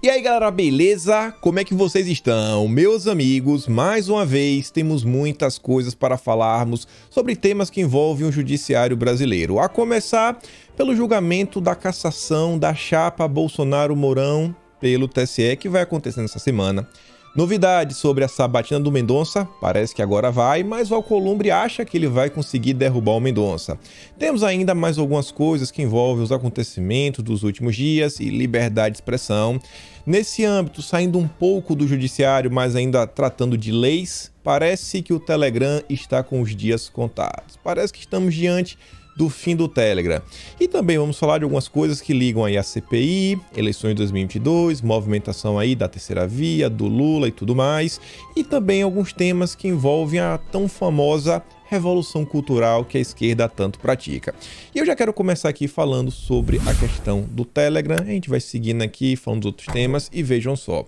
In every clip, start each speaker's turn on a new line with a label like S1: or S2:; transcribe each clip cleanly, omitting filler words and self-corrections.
S1: E aí galera, beleza? Como é que vocês estão? Meus amigos, mais uma vez temos muitas coisas para falarmos sobre temas que envolvem o judiciário brasileiro. A começar pelo julgamento da cassação da chapa Bolsonaro-Mourão pelo TSE, que vai acontecer nessa semana. Novidades sobre a sabatina do Mendonça, parece que agora vai, mas o Alcolumbre acha que ele vai conseguir derrubar o Mendonça. Temos ainda mais algumas coisas que envolvem os acontecimentos dos últimos dias e liberdade de expressão. Nesse âmbito, saindo um pouco do judiciário, mas ainda tratando de leis, parece que o Telegram está com os dias contados. Parece que estamos diante do fim do Telegram. E também vamos falar de algumas coisas que ligam aí a CPI, eleições de 2022, movimentação aí da terceira via, do Lula e tudo mais, e também alguns temas que envolvem a tão famosa revolução cultural que a esquerda tanto pratica. E eu já quero começar aqui falando sobre a questão do Telegram. A gente vai seguindo aqui, falando dos outros temas, e vejam só.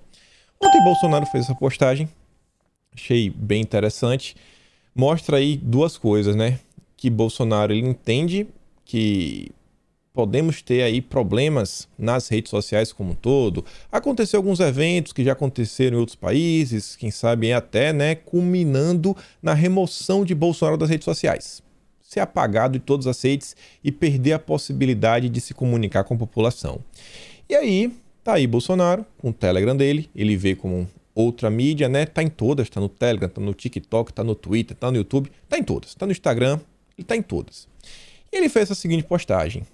S1: Ontem Bolsonaro fez essa postagem, achei bem interessante, mostra aí duas coisas, né? Que Bolsonaro ele entende que podemos ter aí problemas nas redes sociais como um todo. Aconteceu alguns eventos que já aconteceram em outros países, quem sabe até, né, culminando na remoção de Bolsonaro das redes sociais. Ser apagado de todas as redes e perder a possibilidade de se comunicar com a população. E aí, tá aí Bolsonaro, com o Telegram dele, ele vê como outra mídia, né, tá em todas, tá no Telegram, tá no TikTok, tá no Twitter, tá no YouTube, tá em todas, tá no Instagram, ele está em todas. E ele fez a seguinte postagem.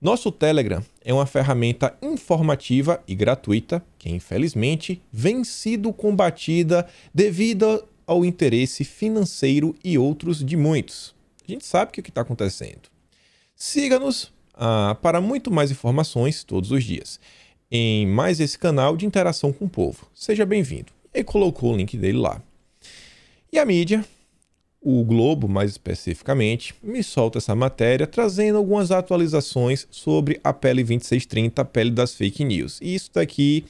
S1: Nosso Telegram é uma ferramenta informativa e gratuita que, infelizmente, vem sido combatida devido ao interesse financeiro e outros de muitos. A gente sabe o que está acontecendo. Siga-nos para muito mais informações todos os dias em mais esse canal de interação com o povo. Seja bem-vindo. E aí colocou o link dele lá. E a mídia, o Globo, mais especificamente, me solta essa matéria trazendo algumas atualizações sobre a PL 2630, a PL das fake news. E isso daqui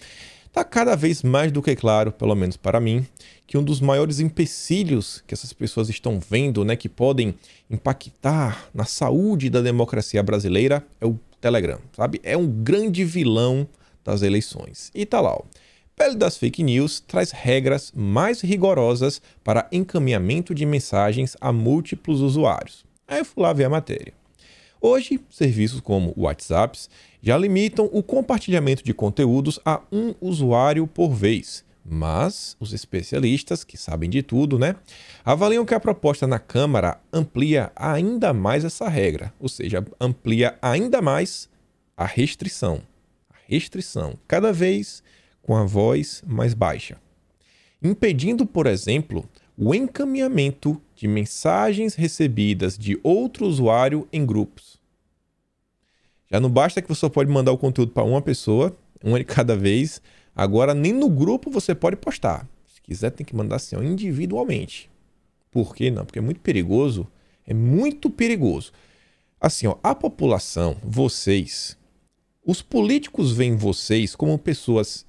S1: está cada vez mais do que claro, pelo menos para mim, que um dos maiores empecilhos que essas pessoas estão vendo, né, que podem impactar na saúde da democracia brasileira é o Telegram, sabe? É um grande vilão das eleições. E tá lá, ó. PL das fake news traz regras mais rigorosas para encaminhamento de mensagens a múltiplos usuários. Aí eu fui lá ver a matéria. Hoje, serviços como WhatsApp já limitam o compartilhamento de conteúdos a um usuário por vez. Mas os especialistas, que sabem de tudo, né, avaliam que a proposta na Câmara amplia ainda mais essa regra, ou seja, amplia ainda mais a restrição. A restrição, cada vez com a voz mais baixa, impedindo, por exemplo, o encaminhamento de mensagens recebidas de outro usuário em grupos. Já não basta que você só pode mandar o conteúdo para uma pessoa, uma de cada vez, agora nem no grupo você pode postar. Se quiser tem que mandar assim, ó, individualmente. Por quê? Não, porque é muito perigoso, Assim, ó, a população, vocês, os políticos veem vocês como pessoas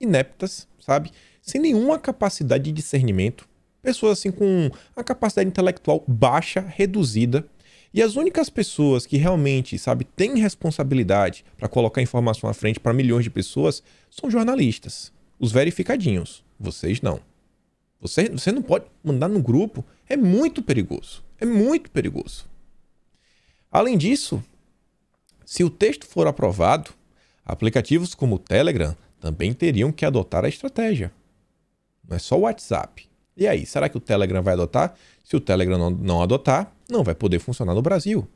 S1: ineptas, sabe? Sem nenhuma capacidade de discernimento. Pessoas assim com a capacidade intelectual baixa, reduzida. E as únicas pessoas que realmente, sabe, têm responsabilidade para colocar informação à frente para milhões de pessoas são jornalistas, os verificadinhos. Vocês não. Você não pode mandar no grupo. É muito perigoso. É muito perigoso. Além disso, se o texto for aprovado, aplicativos como o Telegram também teriam que adotar a estratégia. Não é só o WhatsApp. E aí, será que o Telegram vai adotar? Se o Telegram não adotar, não vai poder funcionar no Brasil.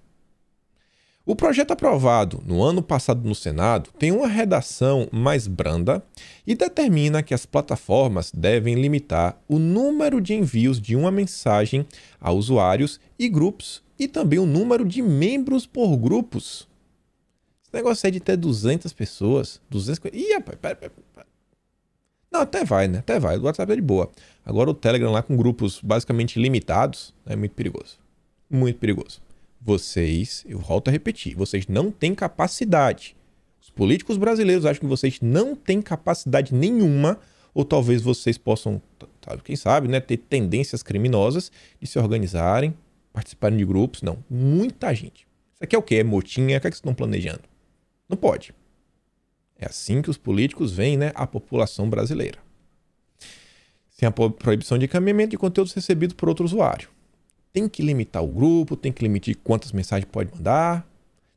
S1: O projeto aprovado no ano passado no Senado tem uma redação mais branda e determina que as plataformas devem limitar o número de envios de uma mensagem a usuários e grupos e também o número de membros por grupos. Esse negócio é de ter 200 pessoas, 250... Ih, rapaz, pera. Não, até vai, né? Até vai. O WhatsApp é de boa. Agora o Telegram lá com grupos basicamente limitados é muito perigoso. Muito perigoso. Vocês, eu volto a repetir, vocês não têm capacidade. Os políticos brasileiros acham que vocês não têm capacidade nenhuma, ou talvez vocês possam, quem sabe, né, ter tendências criminosas de se organizarem, participarem de grupos. Não, muita gente. Isso aqui é o quê? É motinha? O que é que vocês estão planejando? Não pode. É assim que os políticos veem, né, a população brasileira. Sem a proibição de encaminhamento de conteúdos recebidos por outro usuário. Tem que limitar o grupo, tem que limitar quantas mensagens pode mandar.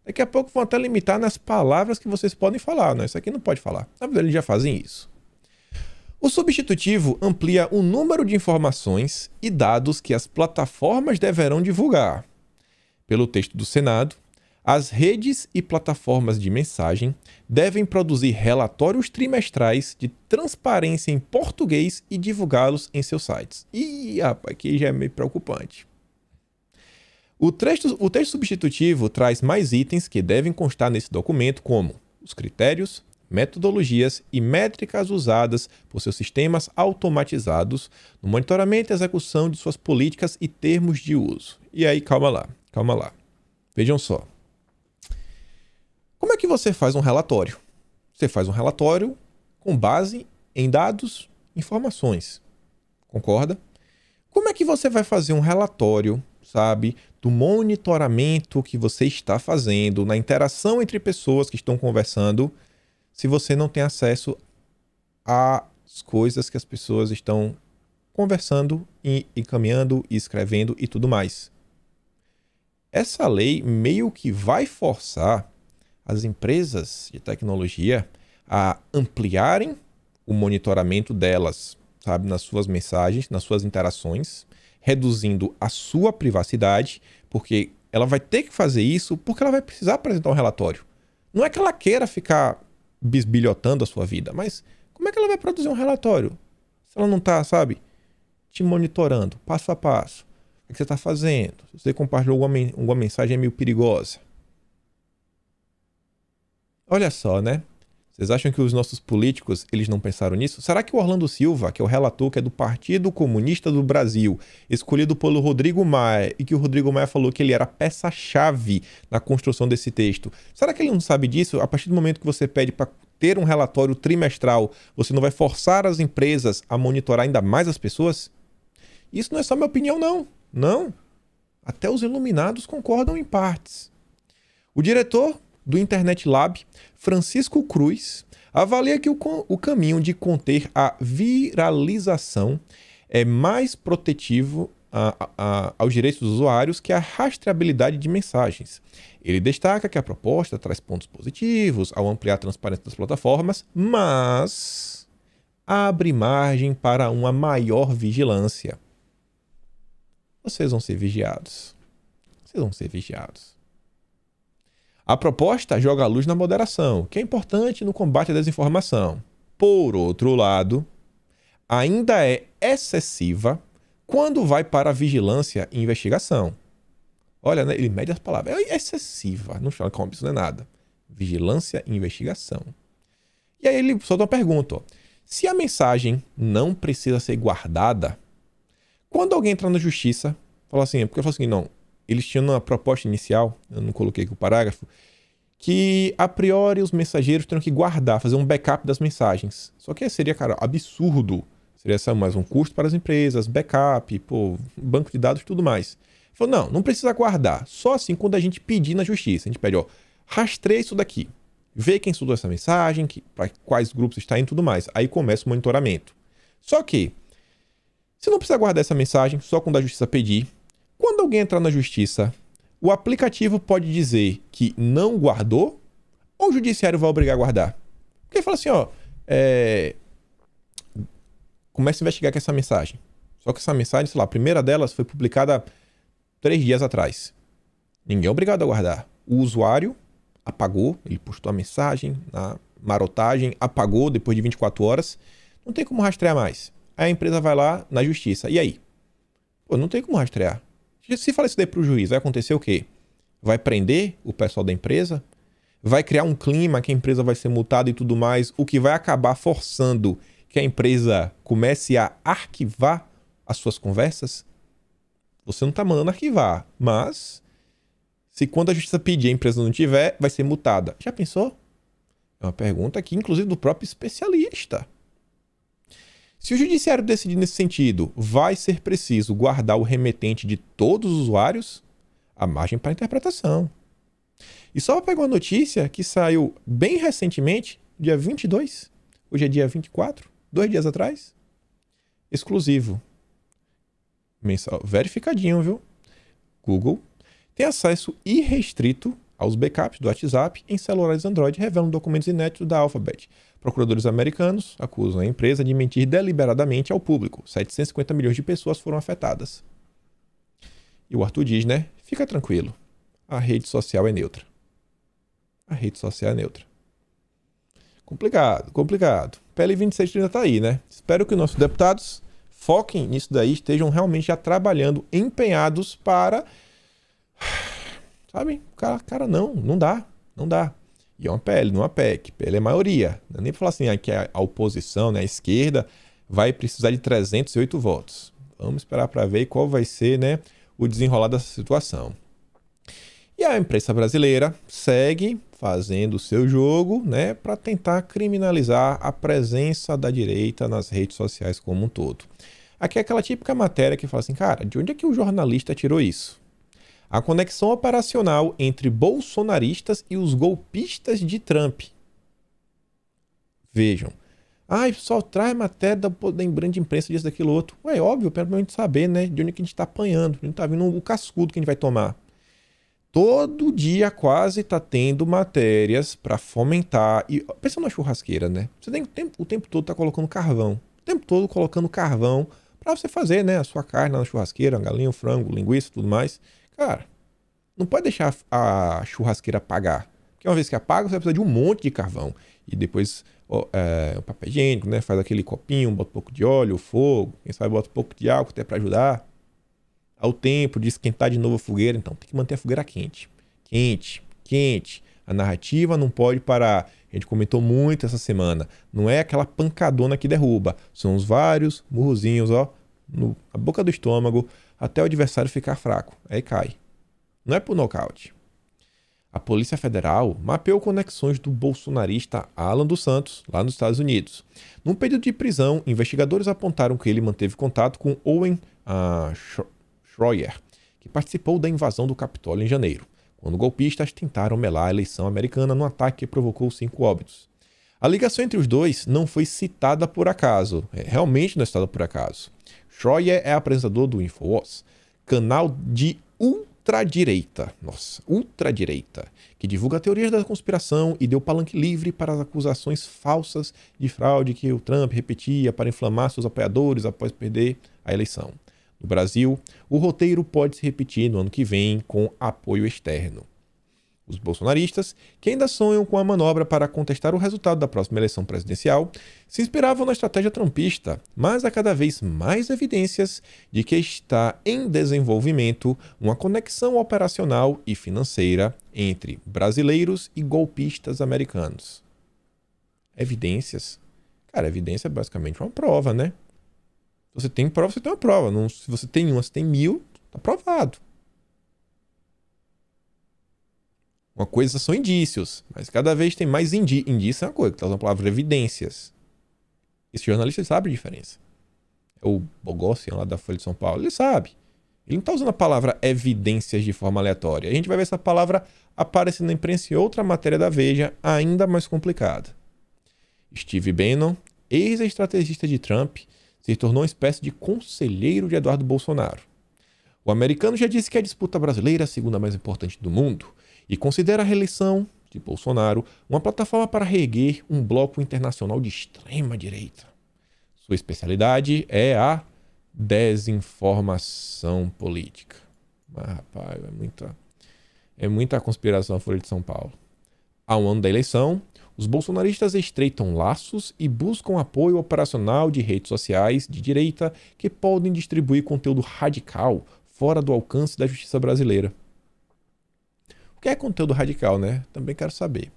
S1: Daqui a pouco vão até limitar nas palavras que vocês podem falar. Não, isso aqui não pode falar. Na verdade, eles já fazem isso. O substitutivo amplia o número de informações e dados que as plataformas deverão divulgar. Pelo texto do Senado, as redes e plataformas de mensagem devem produzir relatórios trimestrais de transparência em português e divulgá-los em seus sites. Ih, rapaz, aqui já é meio preocupante. O texto substitutivo traz mais itens que devem constar nesse documento, como os critérios, metodologias e métricas usadas por seus sistemas automatizados no monitoramento e execução de suas políticas e termos de uso. E aí, calma lá. Vejam só. Como é que você faz um relatório? Você faz um relatório com base em dados, informações. Concorda? Como é que você vai fazer um relatório, sabe, do monitoramento que você está fazendo, na interação entre pessoas que estão conversando, se você não tem acesso às coisas que as pessoas estão conversando e encaminhando e escrevendo e tudo mais? Essa lei meio que vai forçar as empresas de tecnologia a ampliarem o monitoramento delas, sabe, nas suas mensagens, nas suas interações, reduzindo a sua privacidade, porque ela vai ter que fazer isso porque ela vai precisar apresentar um relatório. Não é que ela queira ficar bisbilhotando a sua vida, mas como é que ela vai produzir um relatório se ela não está, sabe, te monitorando passo a passo? O que você está fazendo? Se você compartilhou alguma mensagem meio perigosa. Olha só, né? Vocês acham que os nossos políticos, eles não pensaram nisso? Será que o Orlando Silva, que é o relator, que é do Partido Comunista do Brasil, escolhido pelo Rodrigo Maia, e que o Rodrigo Maia falou que ele era peça-chave na construção desse texto, será que ele não sabe disso? A partir do momento que você pede para ter um relatório trimestral, você não vai forçar as empresas a monitorar ainda mais as pessoas? Isso não é só minha opinião, não. Não. Até os iluminados concordam em partes. O diretor do Internet Lab, Francisco Cruz, avalia que o caminho de conter a viralização é mais protetivo aos direitos dos usuários que a rastreabilidade de mensagens. Ele destaca que a proposta traz pontos positivos ao ampliar a transparência das plataformas, mas abre margem para uma maior vigilância. Vocês vão ser vigiados. Vocês vão ser vigiados. A proposta joga a luz na moderação, que é importante no combate à desinformação. Por outro lado, ainda é excessiva quando vai para a vigilância e investigação. Olha, né, ele mede as palavras. É excessiva, não chama como isso não é nada. Vigilância e investigação. E aí ele solta uma pergunta. Ó. Se a mensagem não precisa ser guardada, quando alguém entra na justiça, fala assim, porque eu falo assim, não, eles tinham uma proposta inicial, eu não coloquei aqui o parágrafo, que a priori os mensageiros teriam que guardar, fazer um backup das mensagens. Só que seria, cara, absurdo. Seria mais um custo para as empresas, backup, banco de dados e tudo mais. Ele falou, não precisa guardar. Só assim quando a gente pedir na justiça. A gente pede, rastreia isso daqui. Vê quem estudou essa mensagem, para quais grupos está indo e tudo mais. Aí começa o monitoramento. Só que, se não precisa guardar essa mensagem, só quando a justiça pedir, quando alguém entrar na justiça, o aplicativo pode dizer que não guardou ou o judiciário vai obrigar a guardar? Porque ele fala assim, começa a investigar com essa mensagem. Só que essa mensagem, sei lá, a primeira delas foi publicada 3 dias atrás. Ninguém é obrigado a guardar. O usuário apagou, ele postou a mensagem na marotagem, apagou depois de 24 horas. Não tem como rastrear mais. Aí a empresa vai lá na justiça. E aí? Não tem como rastrear. Se falar isso daí para o juiz, vai acontecer o quê? Vai prender o pessoal da empresa? Vai criar um clima que a empresa vai ser multada e tudo mais, o que vai acabar forçando que a empresa comece a arquivar as suas conversas? Você não está mandando arquivar, mas se quando a justiça pedir a empresa não tiver, vai ser multada. Já pensou? É uma pergunta aqui, inclusive, do próprio especialista. Se o judiciário decidir nesse sentido, vai ser preciso guardar o remetente de todos os usuários? A margem para interpretação. E só para pegar uma notícia que saiu bem recentemente, dia 22. Hoje é dia 24. 2 dias atrás. Exclusivo. Mensal. Verificadinho, viu? Google tem acesso irrestrito aos backups do WhatsApp em celulares Android, revelam documentos inéditos da Alphabet. Procuradores americanos acusam a empresa de mentir deliberadamente ao público. 750 milhões de pessoas foram afetadas. E o Arthur diz, né? Fica tranquilo. A rede social é neutra. A rede social é neutra. Complicado, complicado. PL 2630 tá aí, né? Espero que nossos deputados foquem nisso daí, estejam realmente já trabalhando, empenhados para... Sabe? Cara, não dá. E é uma PL, não é uma PEC. PL é maioria. Não é nem para falar assim, que a oposição, né, a esquerda, vai precisar de 308 votos. Vamos esperar para ver qual vai ser, né, o desenrolar dessa situação. E a imprensa brasileira segue fazendo o seu jogo, né, para tentar criminalizar a presença da direita nas redes sociais como um todo. Aqui é aquela típica matéria que fala assim, cara, de onde é que o jornalista tirou isso? A conexão operacional entre bolsonaristas e os golpistas de Trump. Vejam. Só traz matéria da grande imprensa disso, daquilo, outro. É óbvio, pelo menos saber, né, de onde que a gente está apanhando, de onde está vindo o cascudo que a gente vai tomar. Todo dia quase está tendo matérias para fomentar. E pensa na churrasqueira, né? Você tem o tempo todo tá colocando carvão. O tempo todo colocando carvão para você fazer, né, a sua carne na churrasqueira, a galinha, o frango, linguiça e tudo mais. Cara, não pode deixar a churrasqueira apagar. Porque uma vez que apaga, você vai precisar de um monte de carvão. E depois o papel higiênico, né? Faz aquele copinho, bota um pouco de óleo, fogo. Quem sabe bota um pouco de álcool até para ajudar. Ao tempo de esquentar de novo a fogueira. Então tem que manter a fogueira quente. Quente. A narrativa não pode parar. A gente comentou muito essa semana. Não é aquela pancadona que derruba. São os vários murrozinhos, ó, na boca do estômago, até o adversário ficar fraco. Aí cai. Não é por nocaute. A Polícia Federal mapeou conexões do bolsonarista Alan dos Santos, lá nos Estados Unidos. Num pedido de prisão, investigadores apontaram que ele manteve contato com Owen Schroyer, que participou da invasão do Capitólio em janeiro, quando golpistas tentaram melar a eleição americana num ataque que provocou 5 óbitos. A ligação entre os dois não foi citada por acaso. Realmente não é citada por acaso. Schroyer é apresentador do InfoWars, canal de ultradireita, que divulga teorias da conspiração e deu palanque livre para as acusações falsas de fraude que o Trump repetia para inflamar seus apoiadores após perder a eleição. No Brasil, o roteiro pode se repetir no ano que vem com apoio externo. Os bolsonaristas, que ainda sonham com a manobra para contestar o resultado da próxima eleição presidencial, se inspiravam na estratégia trumpista, mas há cada vez mais evidências de que está em desenvolvimento uma conexão operacional e financeira entre brasileiros e golpistas americanos. Evidências? Cara, evidência é basicamente uma prova, né? Se você tem prova, você tem uma prova. Não, se você tem uma, você tem 1000, tá provado. Uma coisa são indícios, mas cada vez tem mais indício é uma coisa, que está usando a palavra evidências. Esse jornalista sabe a diferença. É o Bogossian lá da Folha de São Paulo, ele sabe. Ele não está usando a palavra evidências de forma aleatória. A gente vai ver essa palavra aparecendo na imprensa em outra matéria da Veja, ainda mais complicada. Steve Bannon, ex-estrategista de Trump, se tornou uma espécie de conselheiro de Eduardo Bolsonaro. O americano já disse que a disputa brasileira é a segunda mais importante do mundo e considera a reeleição de Bolsonaro uma plataforma para reerguer um bloco internacional de extrema direita. Sua especialidade é a desinformação política. Mas, rapaz, é muita conspiração a Folha de São Paulo. Há um ano da eleição, os bolsonaristas estreitam laços e buscam apoio operacional de redes sociais de direita que podem distribuir conteúdo radical fora do alcance da justiça brasileira. O que é conteúdo radical, né? Também quero saber.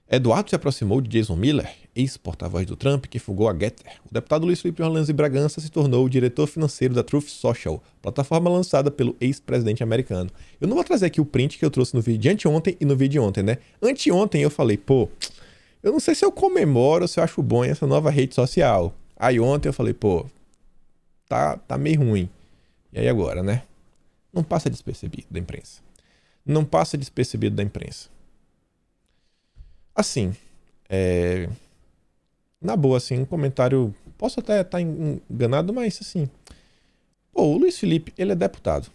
S1: Eduardo se aproximou de Jason Miller, ex-porta-voz do Trump, que fugou a Getter. O deputado Luiz Felipe Orlando de Bragança se tornou o diretor financeiro da Truth Social, plataforma lançada pelo ex-presidente americano. Eu não vou trazer aqui o print que eu trouxe no vídeo de anteontem e no vídeo de ontem, né? Anteontem eu falei, eu não sei se eu comemoro ou se eu acho bom essa nova rede social. Aí ontem eu falei, tá meio ruim. E aí agora, né? Não passa despercebido da imprensa. Não passa despercebido da imprensa. Assim, Na boa, assim, um comentário... Posso até estar enganado, mas assim... Pô, o Luiz Felipe, ele é deputado.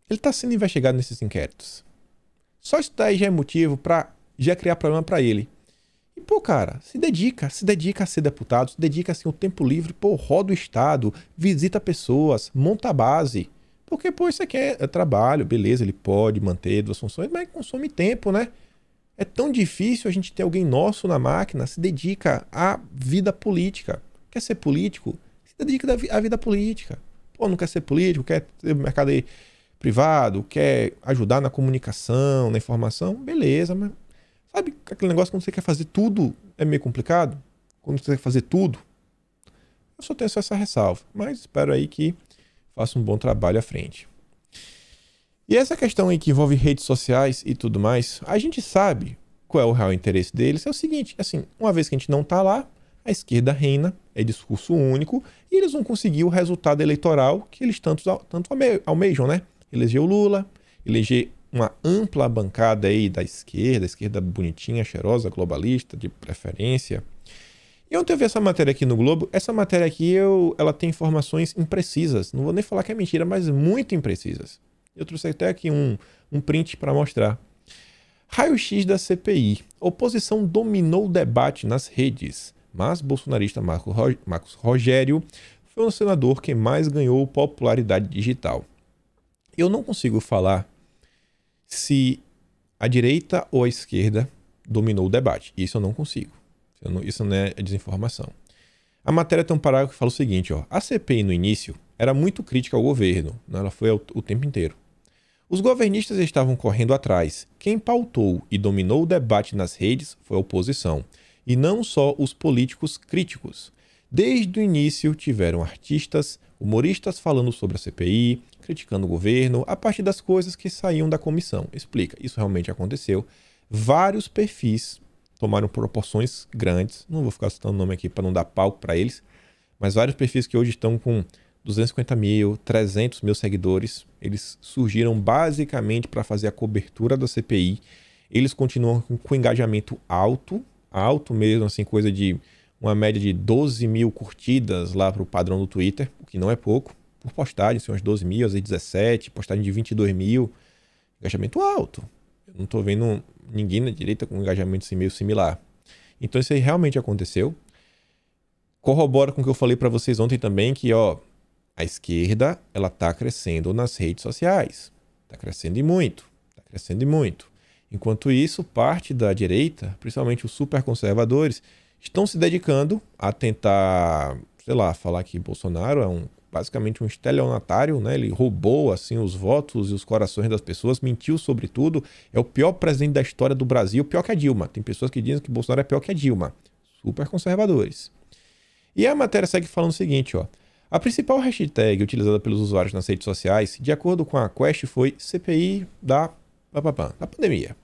S1: Ele tá sendo investigado nesses inquéritos. Só isso daí já é motivo pra já criar problema pra ele. E, pô, cara, se dedica a ser deputado, se dedica assim o tempo livre, pô, roda o estado, visita pessoas, monta a base. Porque, pô, isso aqui é trabalho, beleza, ele pode manter duas funções, mas consome tempo, né? É tão difícil a gente ter alguém nosso na máquina, se dedica à vida política. Quer ser político? Se dedica à vida política. Pô, não quer ser político, quer ter mercado privado, quer ajudar na comunicação, na informação, beleza, mas sabe aquele negócio quando você quer fazer tudo é meio complicado? Quando você quer fazer tudo? Eu só tenho essa ressalva, mas espero aí que faça um bom trabalho à frente. E essa questão aí que envolve redes sociais e tudo mais, a gente sabe qual é o real interesse deles. É o seguinte, assim, uma vez que a gente não tá lá, a esquerda reina, é discurso único, e eles vão conseguir o resultado eleitoral que eles tanto almejam, né? Eleger o Lula, eleger uma ampla bancada aí da esquerda bonitinha, cheirosa, globalista, de preferência. E ontem eu vi essa matéria aqui no Globo. Essa matéria aqui, ela tem informações imprecisas. Não vou nem falar que é mentira, mas muito imprecisas. Eu trouxe até aqui um print para mostrar. Raio-X da CPI. Oposição dominou o debate nas redes, mas bolsonarista Marcos Rogério foi o senador que mais ganhou popularidade digital. Eu não consigo falar se a direita ou a esquerda dominou o debate. Isso eu não consigo. Isso não é desinformação. A matéria tem um parágrafo que fala o seguinte, ó. A CPI no início era muito crítica ao governo. Ela foi o tempo inteiro. Os governistas estavam correndo atrás. Quem pautou e dominou o debate nas redes foi a oposição. E não só os políticos críticos. Desde o início tiveram artistas, humoristas falando sobre a CPI, criticando o governo, a partir das coisas que saíam da comissão. Explica, isso realmente aconteceu. Vários perfis tomaram proporções grandes, não vou ficar citando o nome aqui para não dar palco para eles, mas vários perfis que hoje estão com 250 mil, 300 mil seguidores, eles surgiram basicamente para fazer a cobertura da CPI. Eles continuam com engajamento alto mesmo, assim, coisa de uma média de 12 mil curtidas lá para o padrão do Twitter, o que não é pouco. Por postagem, assim, umas 12 mil, às vezes 17, postagem de 22 mil, engajamento alto. Eu não estou vendo ninguém na direita com engajamento assim, meio similar. Então isso aí realmente aconteceu. Corrobora com o que eu falei para vocês ontem também, que ó, a esquerda ela está crescendo nas redes sociais. Está crescendo e muito. Está crescendo e muito. Enquanto isso, parte da direita, principalmente os superconservadores, estão se dedicando a tentar, sei lá, falar que Bolsonaro é basicamente um estelionatário, né? Ele roubou assim os votos e os corações das pessoas, mentiu sobre tudo, é o pior presidente da história do Brasil, pior que a Dilma. Tem pessoas que dizem que Bolsonaro é pior que a Dilma. Super conservadores. E a matéria segue falando o seguinte, ó. A principal hashtag utilizada pelos usuários nas redes sociais, de acordo com a Quest, foi CPI da pandemia,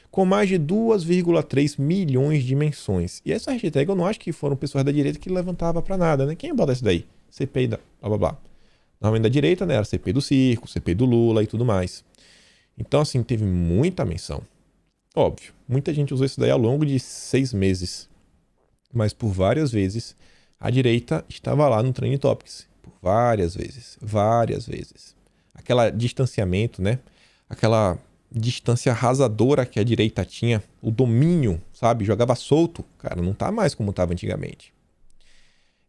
S1: com mais de 2,3 milhões de menções. E essa hashtag eu não acho que foram pessoas da direita que levantava pra nada, né? Quem bota isso daí? CPI da Normalmente da direita, né? Era CPI do circo, CPI do Lula e tudo mais. Então, assim, teve muita menção. Óbvio, muita gente usou isso daí ao longo de 6 meses. Mas por várias vezes, a direita estava lá no Trending Topics. Por várias vezes. Várias vezes. Aquela distanciamento, né? Aquela distância arrasadora que a direita tinha. O domínio, sabe? Jogava solto. Cara, não tá mais como estava antigamente.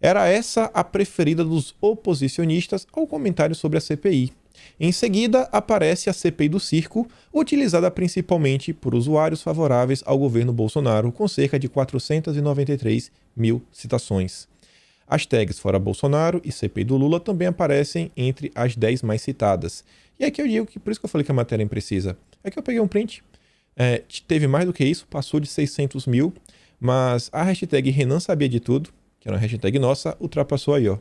S1: Era essa a preferida dos oposicionistas ao comentário sobre a CPI. Em seguida, aparece a CPI do circo, utilizada principalmente por usuários favoráveis ao governo Bolsonaro, com cerca de 493 mil citações. As tags fora Bolsonaro e CPI do Lula também aparecem entre as 10 mais citadas. E aqui eu digo que, por isso que eu falei que a matéria é imprecisa, é que eu peguei um print, teve mais do que isso, passou de 600 mil, mas a hashtag Renan Sabia de Tudo, que era uma hashtag nossa, ultrapassou aí, ó,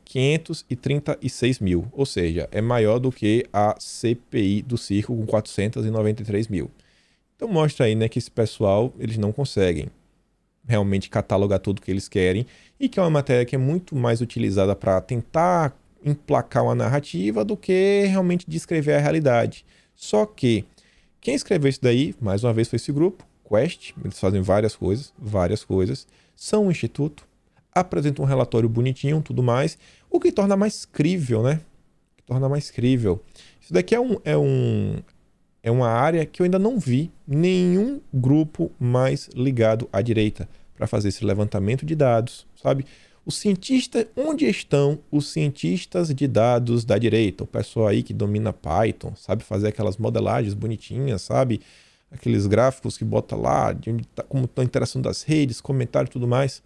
S1: 536 mil, ou seja, é maior do que a CPI do circo com 493 mil. Então mostra aí, né, que esse pessoal, eles não conseguem realmente catalogar tudo que eles querem e que é uma matéria que é muito mais utilizada para tentar emplacar uma narrativa do que realmente descrever a realidade. Só que quem escreveu isso daí, mais uma vez, foi esse grupo, Quest, eles fazem várias coisas, são um instituto, apresentam um relatório bonitinho, tudo mais, o que torna mais crível, né? O que torna mais crível. Isso daqui é uma área que eu ainda não vi nenhum grupo mais ligado à direita para fazer esse levantamento de dados, sabe? Os cientistas, onde estão os cientistas de dados da direita? O pessoal aí que domina Python, sabe fazer aquelas modelagens bonitinhas, sabe? Aqueles gráficos que bota lá, de onde tá, como estão a interação das redes, comentário e tudo mais.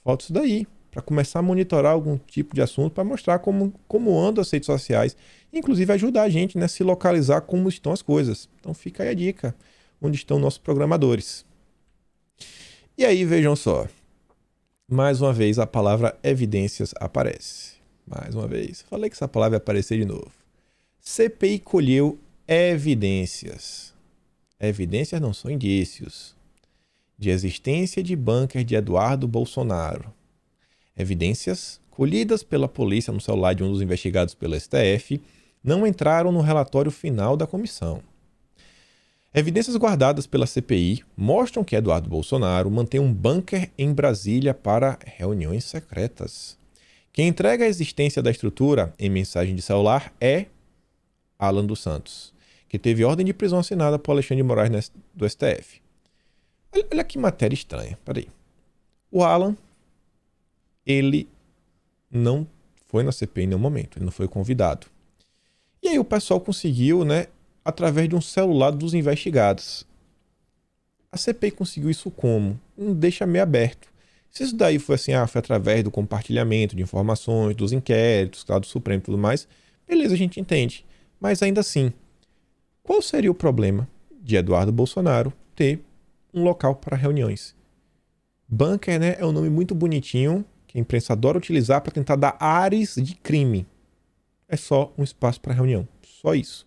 S1: Falta isso daí, para começar a monitorar algum tipo de assunto, para mostrar como andam as redes sociais, inclusive ajudar a gente, né, a se localizar como estão as coisas. Então fica aí a dica, onde estão nossos programadores. E aí, vejam só. Mais uma vez, a palavra evidências aparece. Mais uma vez. Falei que essa palavra ia aparecer de novo. CPI colheu evidências. Evidências não são indícios. De existência de bunker de Eduardo Bolsonaro. Evidências colhidas pela polícia no celular de um dos investigados pelo STF não entraram no relatório final da comissão. Evidências guardadas pela CPI mostram que Eduardo Bolsonaro mantém um bunker em Brasília para reuniões secretas. Quem entrega a existência da estrutura em mensagem de celular é Alan dos Santos, que teve ordem de prisão assinada por Alexandre de Moraes do STF. Olha que matéria estranha. Peraí. O Alan, ele não foi na CPI em nenhum momento, ele não foi convidado. E aí o pessoal conseguiu, né, através de um celular dos investigados. A CPI conseguiu isso como? Deixa meio aberto. Se isso daí foi assim, foi através do compartilhamento de informações, dos inquéritos, do Supremo e tudo mais, beleza, a gente entende. Mas ainda assim, qual seria o problema de Eduardo Bolsonaro ter um local para reuniões? Bunker, né, é um nome muito bonitinho que a imprensa adora utilizar para tentar dar ares de crime. É só um espaço para reunião. Só isso.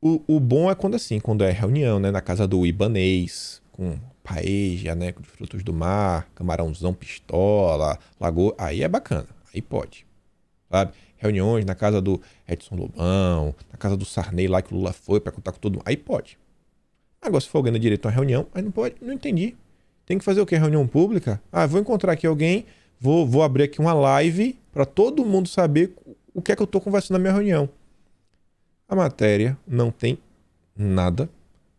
S1: O bom é quando é reunião, né, na casa do Ibanez, com paella, né, de frutos do mar, camarãozão pistola, lagoa, aí é bacana, aí pode, sabe? Reuniões na casa do Edson Lobão, na casa do Sarney lá que o Lula foi para contar com todo mundo, aí pode. Agora, se for alguém no direito a uma reunião, aí não pode, não entendi. Tem que fazer o quê? Reunião pública? Vou encontrar aqui alguém, vou abrir aqui uma live para todo mundo saber o que é que eu tô conversando na minha reunião. A matéria não tem nada,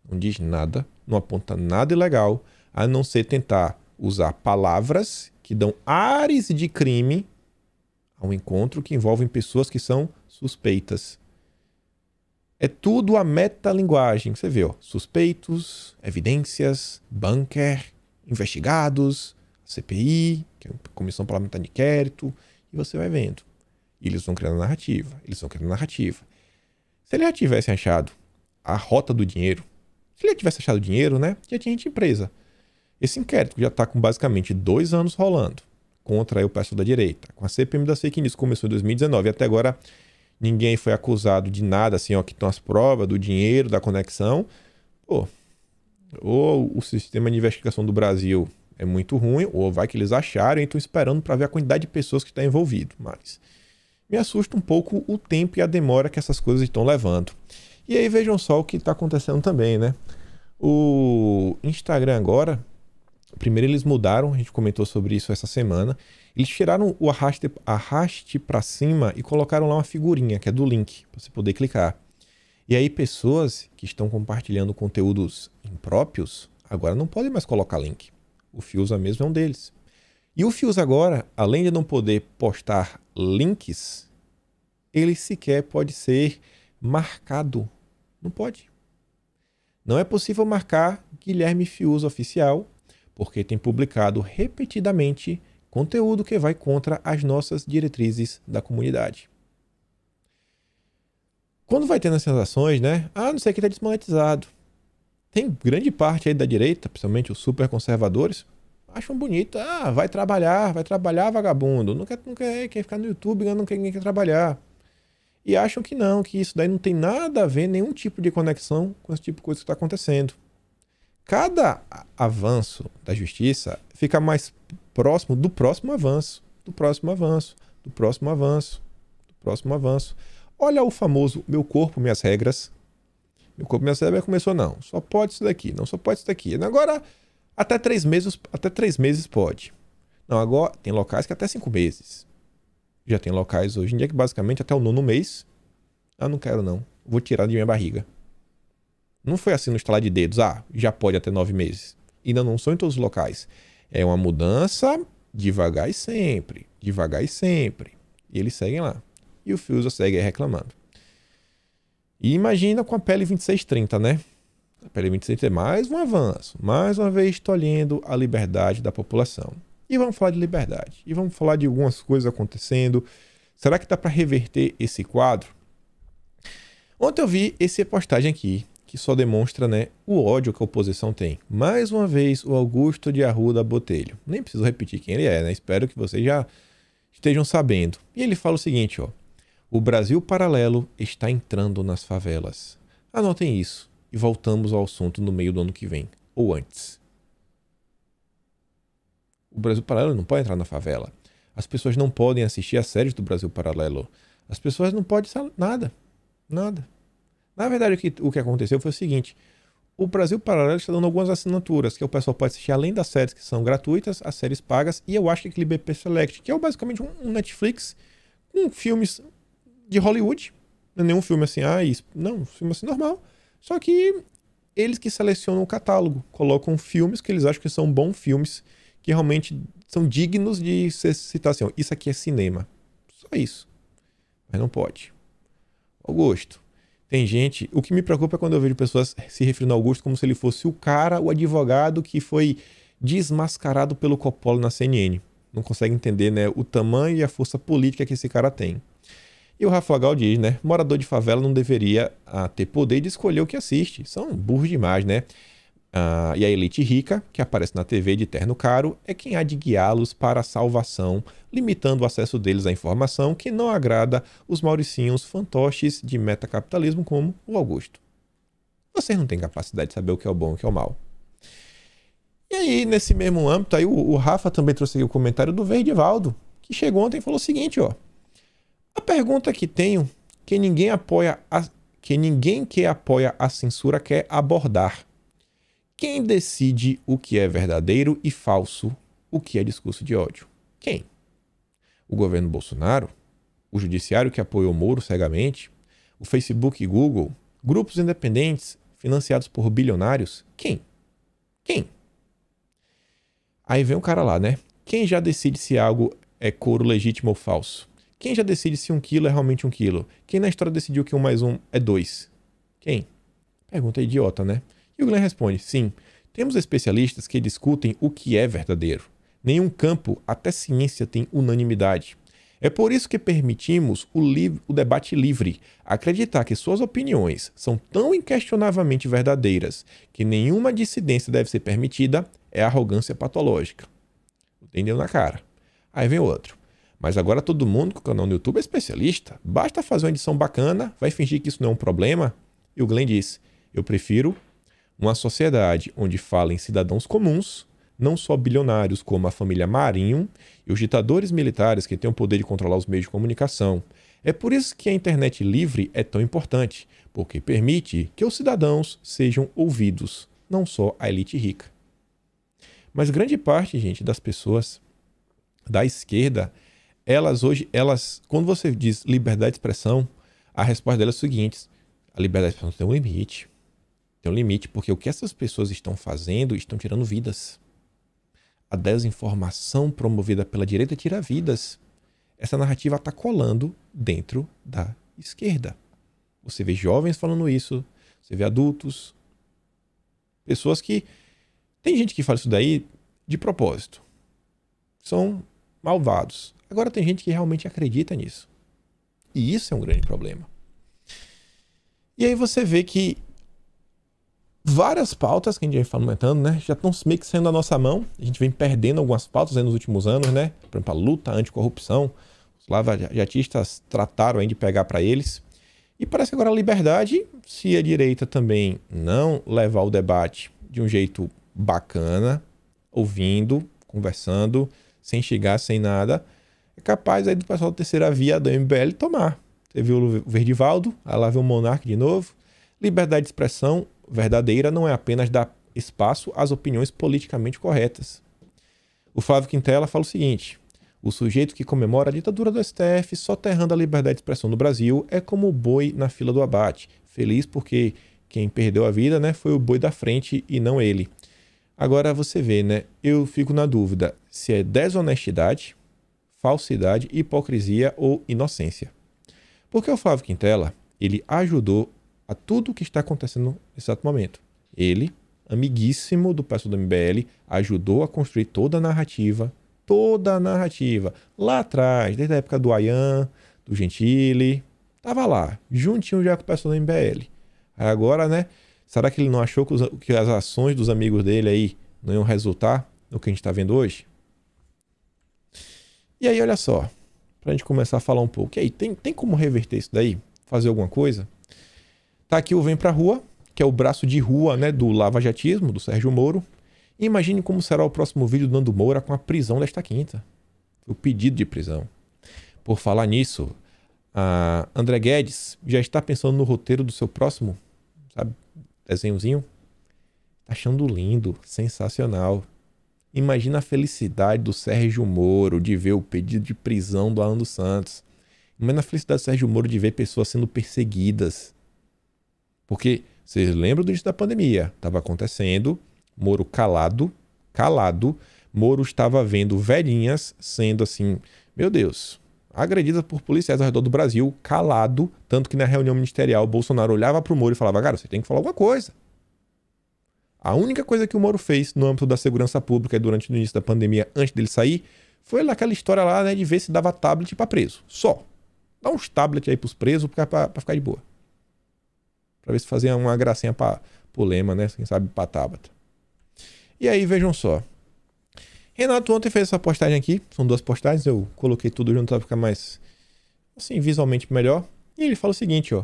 S1: não diz nada, não aponta nada ilegal, a não ser tentar usar palavras que dão ares de crime a um encontro que envolvem pessoas que são suspeitas. É tudo a metalinguagem. Você vê, ó, suspeitos, evidências, bunker, investigados, CPI, que é a Comissão Parlamentar de Inquérito, e você vai vendo. E eles vão criando narrativa, Se ele já tivesse achado a rota do dinheiro, se ele já tivesse achado o dinheiro, né, já tinha gente presa. Esse inquérito já está com basicamente 2 anos rolando contra o pessoal da direita. Com a CPMI das fake news começou em 2019 e até agora ninguém foi acusado de nada, assim, ó, que estão as provas do dinheiro, da conexão. Pô, ou o sistema de investigação do Brasil é muito ruim, ou vai que eles acharam e estão esperando para ver a quantidade de pessoas que está envolvido. Mas me assusta um pouco o tempo e a demora que essas coisas estão levando. E aí vejam só o que está acontecendo também, né? O Instagram agora, primeiro eles mudaram, a gente comentou sobre isso essa semana, eles tiraram o arraste para cima e colocaram lá uma figurinha, que é do link, para você poder clicar. E aí pessoas que estão compartilhando conteúdos impróprios, agora não podem mais colocar link. O Fiuza mesmo é um deles. E o Fiuza agora, além de não poder postar links, ele sequer pode ser marcado. Não pode. Não é possível marcar Guilherme Fiuza Oficial, porque tem publicado repetidamente conteúdo que vai contra as nossas diretrizes da comunidade. Quando vai tendo essas ações, né? Não sei o que está desmonetizado. Tem grande parte aí da direita, principalmente os super conservadores, acham bonito. Vai trabalhar, vagabundo. Não quer ficar no YouTube, não quer trabalhar. E acham que não, que isso daí não tem nada a ver, nenhum tipo de conexão com esse tipo de coisa que está acontecendo. Cada avanço da justiça fica mais próximo do próximo avanço, do próximo avanço, do próximo avanço, do próximo avanço. Olha o famoso meu corpo, minhas regras. Meu corpo, minha cérebro começou, não, só pode isso daqui, não só pode isso daqui. Agora, até 3 meses pode. Não, agora tem locais que até 5 meses. Já tem locais hoje em dia que basicamente até o 9º mês, não quero não, vou tirar de minha barriga. Não foi assim no estalar de dedos, já pode até 9 meses. Ainda não são em todos os locais. É uma mudança devagar e sempre, devagar e sempre. E eles seguem lá. E o Fiuza segue aí reclamando. E imagina com a pele 2630, né? A pele 2630 é mais um avanço. Mais uma vez tolhendo a liberdade da população. E vamos falar de liberdade. E vamos falar de algumas coisas acontecendo. Será que dá para reverter esse quadro? Ontem eu vi essa postagem aqui, que só demonstra, né, o ódio que a oposição tem. Mais uma vez, o Augusto de Arruda Botelho. Nem preciso repetir quem ele é, né? Espero que vocês já estejam sabendo. E ele fala o seguinte, ó. O Brasil Paralelo está entrando nas favelas. Anotem isso e voltamos ao assunto no meio do ano que vem, ou antes. O Brasil Paralelo não pode entrar na favela. As pessoas não podem assistir a séries do Brasil Paralelo. As pessoas não podem nada. Nada. Na verdade, o que aconteceu foi o seguinte. O Brasil Paralelo está dando algumas assinaturas que o pessoal pode assistir além das séries que são gratuitas, as séries pagas, e eu acho que aquele BP Select, que é basicamente um Netflix com filmes de Hollywood. Não é nenhum filme assim, não, um filme assim normal. Só que eles que selecionam o catálogo, colocam filmes que eles acham que são bons filmes, que realmente são dignos de ser citação. Isso aqui é cinema. Só isso. Mas não pode. Augusto. Tem gente... O que me preocupa é quando eu vejo pessoas se referindo ao Augusto como se ele fosse o cara, o advogado que foi desmascarado pelo Coppola na CNN. Não consegue entender, né, o tamanho e a força política que esse cara tem. E o Rafa Gal diz, né? Morador de favela não deveria ter poder de escolher o que assiste. São burros demais, né? E a elite rica, que aparece na TV de terno caro, é quem há de guiá-los para a salvação, limitando o acesso deles à informação que não agrada os mauricinhos fantoches de metacapitalismo como o Augusto. Vocês não têm capacidade de saber o que é o bom e o que é o mal. E aí, nesse mesmo âmbito, aí o Rafa também trouxe aqui o comentário do Verdivaldo, que chegou ontem e falou o seguinte, ó. A pergunta que tenho, que ninguém que apoia a censura quer abordar. Quem decide o que é verdadeiro e falso, o que é discurso de ódio? Quem? O governo Bolsonaro? O judiciário que apoiou Moro cegamente? O Facebook e Google? Grupos independentes financiados por bilionários? Quem? Aí vem o cara lá, né? Quem já decide se algo é couro legítimo ou falso? Quem já decide se 1 quilo é realmente 1 quilo? Quem na história decidiu que 1 mais 1 é 2? Quem? Pergunta idiota, né? E o Glenn responde, sim, temos especialistas que discutem o que é verdadeiro. Nenhum campo, até ciência, tem unanimidade. É por isso que permitimos o debate livre, acreditar que suas opiniões são tão inquestionavelmente verdadeiras que nenhuma dissidência deve ser permitida, é arrogância patológica. Entendeu na cara. Aí vem outro. Mas agora todo mundo com o canal no YouTube é especialista. Basta fazer uma edição bacana, vai fingir que isso não é um problema. E o Glenn diz, eu prefiro uma sociedade onde falem cidadãos comuns, não só bilionários como a família Marinho e os ditadores militares que têm o poder de controlar os meios de comunicação. É por isso que a internet livre é tão importante, porque permite que os cidadãos sejam ouvidos, não só a elite rica. Mas grande parte, gente, das pessoas da esquerda, quando você diz liberdade de expressão, a resposta delas é a seguinte, a liberdade de expressão tem um limite. Tem um limite, porque o que essas pessoas estão fazendo, estão tirando vidas. A desinformação promovida pela direita tira vidas. Essa narrativa está colando dentro da esquerda. Você vê jovens falando isso, você vê adultos, pessoas que... Tem gente que fala isso daí de propósito. São malvados. Agora tem gente que realmente acredita nisso. E isso é um grande problema. E aí você vê que várias pautas que a gente vem comentando, né, já estão meio que saindo da nossa mão. A gente vem perdendo algumas pautas aí nos últimos anos, né? Por exemplo, a luta anticorrupção. Os lava-jatistas trataram aí de pegar para eles. E parece que agora a liberdade, se a direita também não levar o debate de um jeito bacana, ouvindo, conversando, sem chegar, sem nada, é capaz aí do pessoal da terceira via da MBL tomar. Você viu o Verdivaldo, aí lá vem o Monark de novo, Liberdade de expressão verdadeira não é apenas dar espaço às opiniões politicamente corretas. O Flávio Quintela fala o seguinte: o sujeito que comemora a ditadura do STF soterrando a liberdade de expressão no Brasil é como o boi na fila do abate. Feliz porque quem perdeu a vida, né, foi o boi da frente e não ele. Agora você vê, né? Eu fico na dúvida se é desonestidade, falsidade, hipocrisia ou inocência. Porque o Flávio Quintela, ele ajudou a tudo o que está acontecendo nesse exato momento. Ele, amiguíssimo do pessoal do MBL, ajudou a construir toda a narrativa, lá atrás, desde a época do Ayan, do Gentili, tava lá, juntinho já com o pessoal do MBL. Agora, né, será que ele não achou que as ações dos amigos dele aí não iam resultar no que a gente está vendo hoje? E aí, olha só, pra gente começar a falar um pouco, e aí, tem como reverter isso daí? Fazer alguma coisa? Tá aqui o Vem Pra Rua, que é o braço de rua, né, do lavajatismo, do Sérgio Moro. E imagine como será o próximo vídeo do Nando Moura com a prisão desta quinta. O pedido de prisão. Por falar nisso, a André Guedes já está pensando no roteiro do seu próximo, sabe, desenhozinho? Tá achando lindo, sensacional. Imagina a felicidade do Sérgio Moro de ver o pedido de prisão do Alan dos Santos. Imagina a felicidade do Sérgio Moro de ver pessoas sendo perseguidas. Porque, vocês lembram do início da pandemia? Estava acontecendo, Moro calado, Moro estava vendo velhinhas sendo assim, meu Deus, agredidas por policiais ao redor do Brasil, calado, tanto que na reunião ministerial, Bolsonaro olhava para o Moro e falava, cara, você tem que falar alguma coisa. A única coisa que o Moro fez no âmbito da segurança pública durante o início da pandemia, antes dele sair, foi aquela história lá, né, de ver se dava tablet para preso. Só. Dá uns tablets aí pros presos para ficar de boa. Para ver se fazia uma gracinha para o Lema, né, quem sabe para Tabata. E aí, vejam só. Renato ontem fez essa postagem aqui. São duas postagens. Eu coloquei tudo junto para ficar mais, assim, visualmente melhor. E ele fala o seguinte, ó.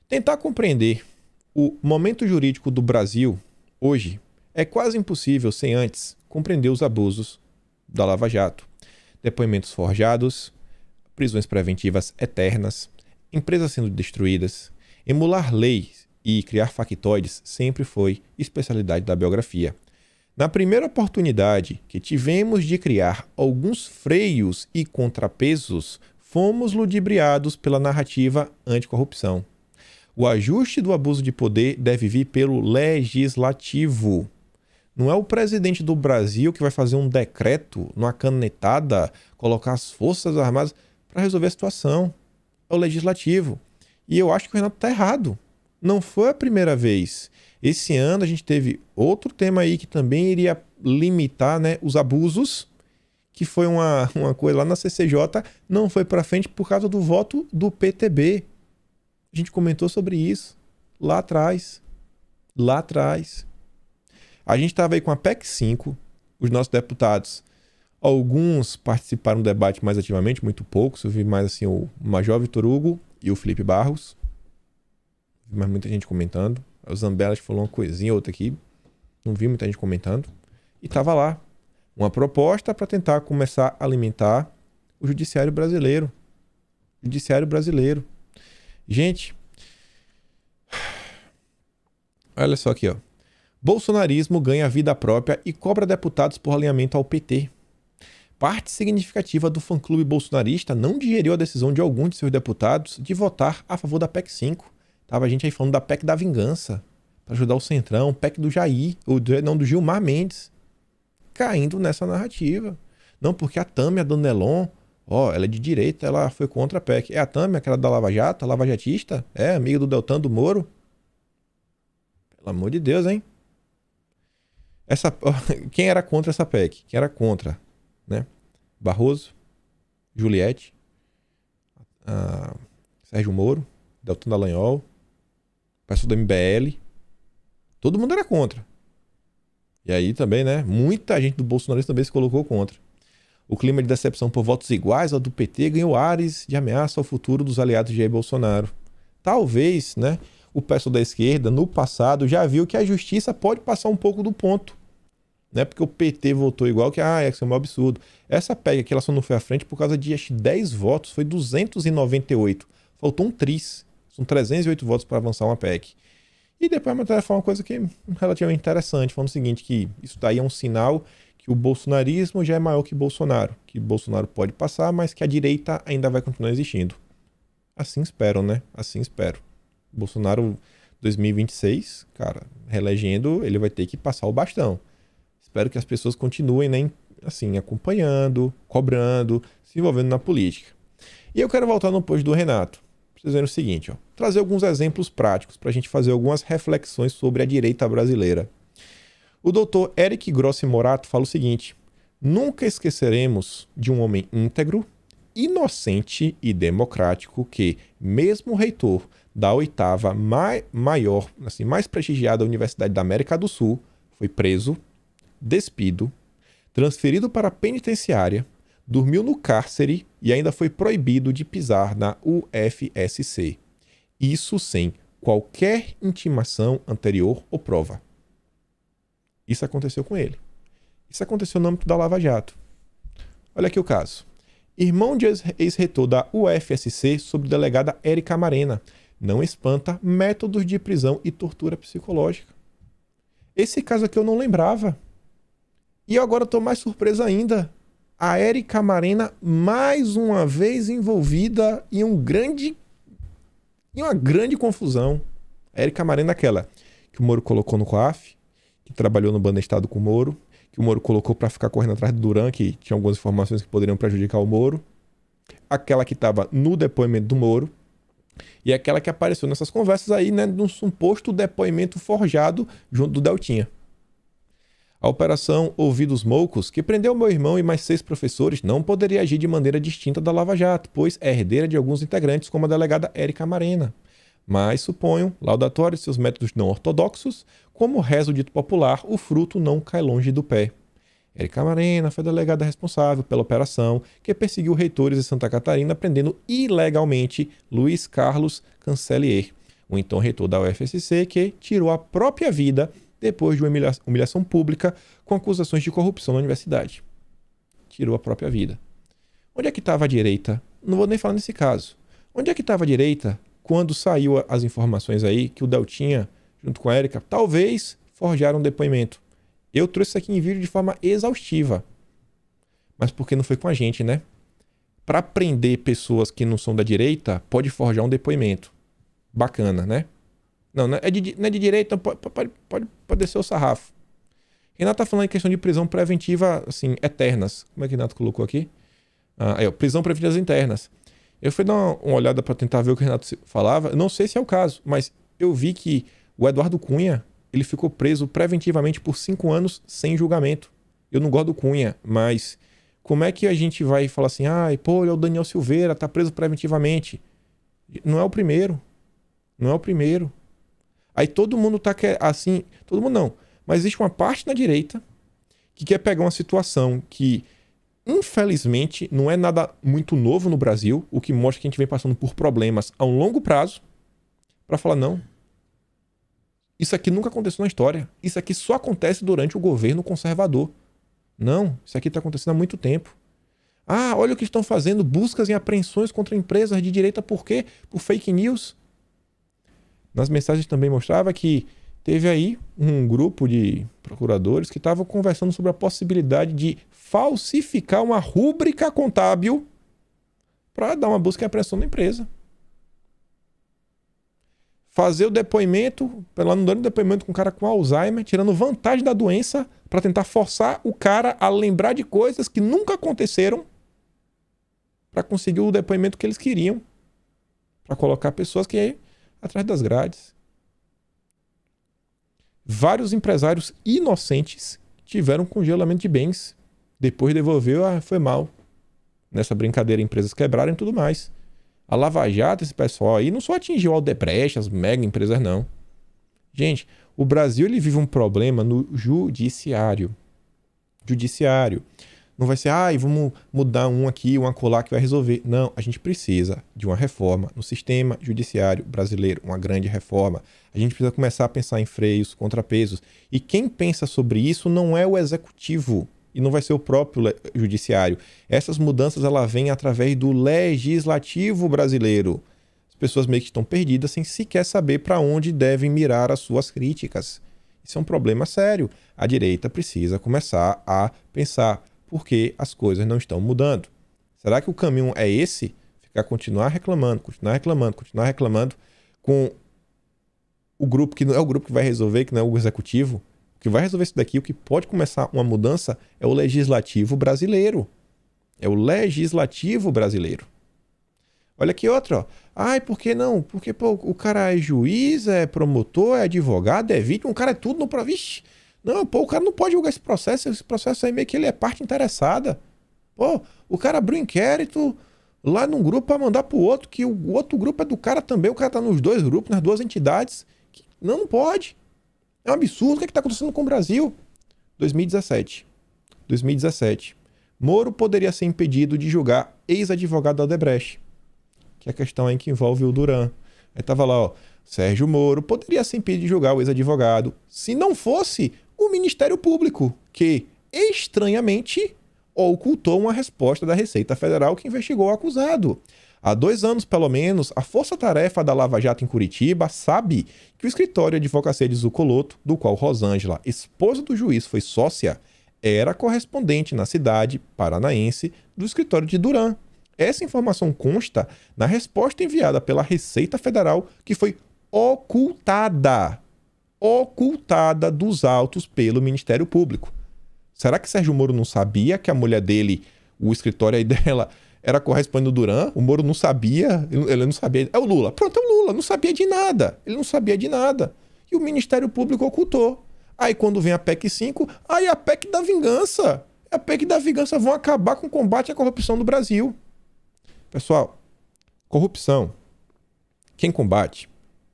S1: Tentar compreender o momento jurídico do Brasil hoje é quase impossível sem antes compreender os abusos da Lava Jato. Depoimentos forjados, prisões preventivas eternas, empresas sendo destruídas. Emular leis e criar factoides sempre foi especialidade da biografia. Na primeira oportunidade que tivemos de criar alguns freios e contrapesos, fomos ludibriados pela narrativa anticorrupção. O ajuste do abuso de poder deve vir pelo legislativo. Não é o presidente do Brasil que vai fazer um decreto, numa canetada, colocar as forças armadas para resolver a situação. É o legislativo. E eu acho que o Renato está errado. Não foi a primeira vez. Esse ano a gente teve outro tema aí que também iria limitar, né, os abusos, que foi uma coisa lá na CCJ, não foi para frente por causa do voto do PTB. A gente comentou sobre isso lá atrás. A gente estava aí com a PEC 5, os nossos deputados, alguns participaram do debate mais ativamente, muito poucos. Eu vi mais assim o Major Vitor Hugo e o Felipe Barros. Mas muita gente comentando. O Zambellas falou uma coisinha, outra aqui. Não vi muita gente comentando. E tava lá. Uma proposta para tentar começar a alimentar o judiciário brasileiro. Gente, olha só aqui, ó. Bolsonarismo ganha vida própria e cobra deputados por alinhamento ao PT. Parte significativa do fã-clube bolsonarista não digeriu a decisão de alguns de seus deputados de votar a favor da PEC 5. Tava a gente aí falando da PEC da vingança, para ajudar o Centrão, PEC do Jair, do Gilmar Mendes, caindo nessa narrativa. Não, porque a Tâmia Danelon, ela é de direita, ela foi contra a PEC. É a Tâmia, aquela da Lava Jato, a lavajatista? É, amiga do Deltan do Moro? Pelo amor de Deus, hein? Quem era contra essa PEC? Quem era contra, né? Barroso, Juliette, Sérgio Moro, Deltan Dallagnol, pessoal do MBL, todo mundo era contra. E aí também, né, muita gente do bolsonarismo também se colocou contra. O clima de decepção por votos iguais ao do PT ganhou ares de ameaça ao futuro dos aliados de Jair Bolsonaro. Talvez, né, o pessoal da esquerda, no passado, já viu que a justiça pode passar um pouco do ponto. Né, porque o PT votou igual, isso é um absurdo. Essa PEC aqui, ela só não foi à frente por causa de 10 votos, foi 298. Faltou um tris. São 308 votos para avançar uma PEC. E depois a matéria fala uma coisa que é relativamente interessante, falando o seguinte, que isso daí é um sinal que o bolsonarismo já é maior que Bolsonaro pode passar, mas que a direita ainda vai continuar existindo. Assim espero, né? Assim espero. Bolsonaro 2026, cara, reelegendo, ele vai ter que passar o bastão. Espero que as pessoas continuem, né, assim, acompanhando, cobrando, se envolvendo na política. E eu quero voltar no post do Renato, dizendo o seguinte, ó, trazer alguns exemplos práticos para a gente fazer algumas reflexões sobre a direita brasileira. O doutor Eric Grossi Morato fala o seguinte: nunca esqueceremos de um homem íntegro, inocente e democrático que, mesmo reitor da oitava maior, assim, mais prestigiada Universidade da América do Sul, foi preso, despido, transferido para a penitenciária, dormiu no cárcere e ainda foi proibido de pisar na UFSC. Isso sem qualquer intimação anterior ou prova. Isso aconteceu com ele. Isso aconteceu no âmbito da Lava Jato. Olha aqui o caso. Irmão de ex-reitor da UFSC sobre delegada Érica Marena. Não espanta métodos de prisão e tortura psicológica. Esse caso aqui eu não lembrava. E eu agora estou mais surpreso ainda. A Érica Marena mais uma vez envolvida em uma grande confusão. A Érica Marena é aquela que o Moro colocou no COAF, que trabalhou no Banestado com o Moro, que o Moro colocou para ficar correndo atrás do Duran, que tinha algumas informações que poderiam prejudicar o Moro. Aquela que estava no depoimento do Moro. E aquela que apareceu nessas conversas aí, né, num suposto depoimento forjado junto do Deltinha. A operação Ouvidos Moucos, que prendeu meu irmão e mais 6 professores, não poderia agir de maneira distinta da Lava Jato, pois é herdeira de alguns integrantes, como a delegada Érica Marena. Mas, suponho, laudatório de seus métodos não ortodoxos, como reza o dito popular, o fruto não cai longe do pé. Érica Marena foi a delegada responsável pela operação que perseguiu reitores de Santa Catarina, prendendo ilegalmente Luiz Carlos Cancelier, o então reitor da UFSC, que tirou a própria vida depois de uma humilhação pública com acusações de corrupção na universidade. Tirou a própria vida. Onde é que estava a direita? Não vou nem falar nesse caso. Onde é que estava a direita quando saiu as informações aí que o Deltinha, junto com a Érica, talvez forjaram um depoimento? Eu trouxe isso aqui em vídeo de forma exaustiva. Mas porque não foi com a gente, né? Para prender pessoas que não são da direita, pode forjar um depoimento. Bacana, né? Não é de direita, então pode descer o sarrafo. Renato tá falando em questão de prisão preventiva, assim, eternas. Como é que Renato colocou aqui? Prisão preventivas internas. Eu fui dar uma olhada para tentar ver o que o Renato falava. Eu não sei se é o caso, mas eu vi que o Eduardo Cunha, ele ficou preso preventivamente por 5 anos sem julgamento. Eu não gosto do Cunha, mas como é que a gente vai falar assim, ele é o Daniel Silveira, tá preso preventivamente? Não é o primeiro. Não é o primeiro. Aí todo mundo tá assim, todo mundo não, mas existe uma parte na direita que quer pegar uma situação que, infelizmente, não é nada muito novo no Brasil, o que mostra que a gente vem passando por problemas a um longo prazo, para falar, não, isso aqui nunca aconteceu na história, isso aqui só acontece durante o governo conservador. Não, isso aqui está acontecendo há muito tempo. Olha o que estão fazendo, buscas e apreensões contra empresas de direita, por quê? Por fake news. Nas mensagens também mostrava que teve aí um grupo de procuradores que estavam conversando sobre a possibilidade de falsificar uma rúbrica contábil para dar uma busca e apreensão na empresa. Fazer o depoimento, lá não dando depoimento com um cara com Alzheimer, tirando vantagem da doença para tentar forçar o cara a lembrar de coisas que nunca aconteceram para conseguir o depoimento que eles queriam, para colocar pessoas que atrás das grades. Vários empresários inocentes tiveram congelamento de bens. Depois devolveu, foi mal. Nessa brincadeira, empresas quebraram e tudo mais. A Lava Jato, esse pessoal aí, não só atingiu o Aldebrecht, as mega empresas, não. Gente, o Brasil ele vive um problema no judiciário. Judiciário. Não vai ser, vamos mudar um aqui, um acolá que vai resolver. Não, a gente precisa de uma reforma no sistema judiciário brasileiro, uma grande reforma. A gente precisa começar a pensar em freios, contrapesos. E quem pensa sobre isso não é o executivo e não vai ser o próprio judiciário. Essas mudanças ela vêm através do legislativo brasileiro. As pessoas meio que estão perdidas sem sequer saber para onde devem mirar as suas críticas. Isso é um problema sério. A direita precisa começar a pensar por que as coisas não estão mudando. Será que o caminho é esse? Continuar reclamando com o grupo que não é o grupo que vai resolver, que não é o executivo. O que vai resolver isso daqui, o que pode começar uma mudança é o legislativo brasileiro. É o legislativo brasileiro. Olha aqui outro, ó. Ai, por que não? Porque pô, o cara é juiz, é promotor, é advogado, é vítima, o cara é tudo no provixe. Não, pô, o cara não pode julgar esse processo aí meio que ele é parte interessada. Pô, o cara abriu inquérito lá num grupo para mandar pro outro, que o outro grupo é do cara também, o cara tá nos dois grupos, nas duas entidades. Não pode. É um absurdo. O que é que tá acontecendo com o Brasil? 2017. Moro poderia ser impedido de julgar ex-advogado da Odebrecht, que é a questão aí que envolve o Duran. Aí tava lá, ó, Sérgio Moro poderia ser impedido de julgar o ex-advogado se não fosse o Ministério Público, que, estranhamente, ocultou uma resposta da Receita Federal que investigou o acusado. Há 2 anos, pelo menos, a força-tarefa da Lava Jato em Curitiba sabe que o escritório de advocacia de Zucoloto, do qual Rosângela, esposa do juiz, foi sócia, era correspondente na cidade paranaense do escritório de Duran. Essa informação consta na resposta enviada pela Receita Federal, que foi ocultada dos autos pelo Ministério Público. Será que Sérgio Moro não sabia que a mulher dele, o escritório aí dela, era correspondente do Duran? O Moro não sabia? Ele não sabia. É o Lula. Pronto, é o Lula. Não sabia de nada. Ele não sabia de nada. E o Ministério Público ocultou. Aí quando vem a PEC 5, aí a PEC da vingança. A PEC da vingança vão acabar com o combate à corrupção do Brasil. Pessoal, corrupção, quem combate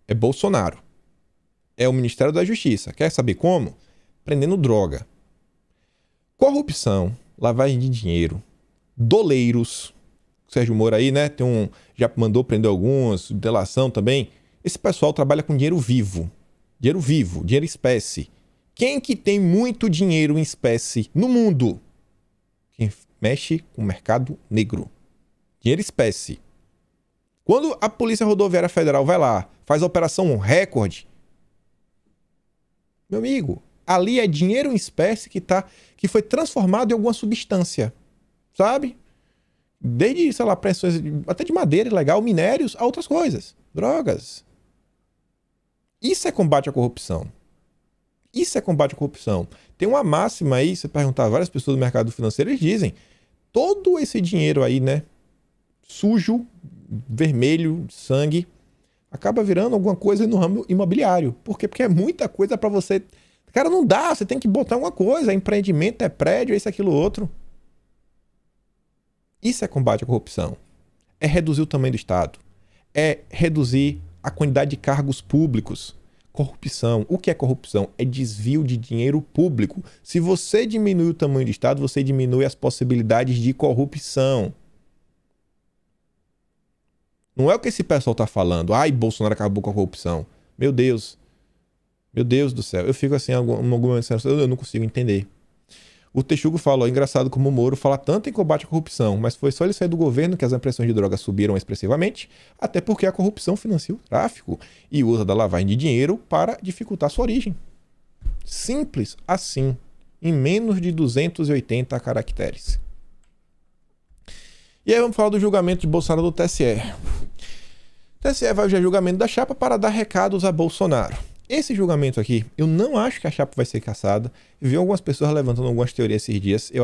S1: é Bolsonaro. É o Ministério da Justiça. Quer saber como? Prendendo droga. Corrupção, lavagem de dinheiro, doleiros. O Sérgio Moro aí, né? Já mandou prender alguns, delação também. Esse pessoal trabalha com dinheiro vivo. Dinheiro espécie. Quem que tem muito dinheiro em espécie no mundo? Quem mexe com o mercado negro. Dinheiro espécie. Quando a Polícia Rodoviária Federal vai lá, faz a operação recorde, meu amigo, ali é dinheiro em espécie que foi transformado em alguma substância, sabe? Desde, sei lá, pressões até de madeira ilegal, minérios, a outras coisas, drogas. Isso é combate à corrupção. Tem uma máxima aí, você perguntar a várias pessoas do mercado financeiro, eles dizem, todo esse dinheiro aí, né, sujo, vermelho, sangue, acaba virando alguma coisa no ramo imobiliário. Por quê? Porque é muita coisa para você... Cara, não dá, você tem que botar alguma coisa. É empreendimento, é prédio, é isso, aquilo, outro. Isso é combate à corrupção. É reduzir o tamanho do Estado. É reduzir a quantidade de cargos públicos. Corrupção. O que é corrupção? É desvio de dinheiro público. Se você diminui o tamanho do Estado, você diminui as possibilidades de corrupção. Não é o que esse pessoal tá falando. Ai, Bolsonaro acabou com a corrupção. Meu Deus do céu. Eu fico assim, algum momento, eu não consigo entender. O Texugo falou, engraçado como o Moro fala tanto em combate à corrupção, mas foi só ele sair do governo que as impressões de drogas subiram expressivamente, até porque a corrupção financia o tráfico e usa da lavagem de dinheiro para dificultar sua origem. Simples assim, em menos de 280 caracteres. E aí vamos falar do julgamento de Bolsonaro do TSE. O TSE vai ao julgamento da chapa para dar recados a Bolsonaro. Esse julgamento aqui, eu não acho que a chapa vai ser cassada. Eu vi algumas pessoas levantando algumas teorias esses dias. Eu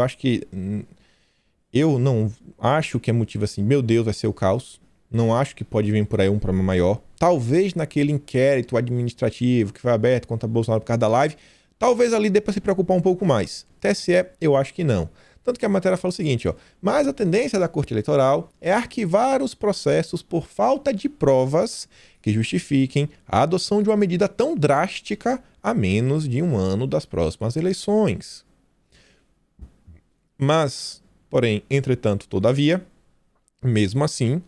S1: não acho que é motivo assim, meu Deus, vai ser o caos. Não acho que pode vir por aí um problema maior. Talvez naquele inquérito administrativo que foi aberto contra Bolsonaro por causa da live, talvez ali dê para se preocupar um pouco mais. TSE, eu acho que não. Tanto que a matéria fala o seguinte, ó, mas a tendência da Corte Eleitoral é arquivar os processos por falta de provas que justifiquem a adoção de uma medida tão drástica a menos de 1 ano das próximas eleições. Mas, porém, entretanto, todavia, mesmo assim,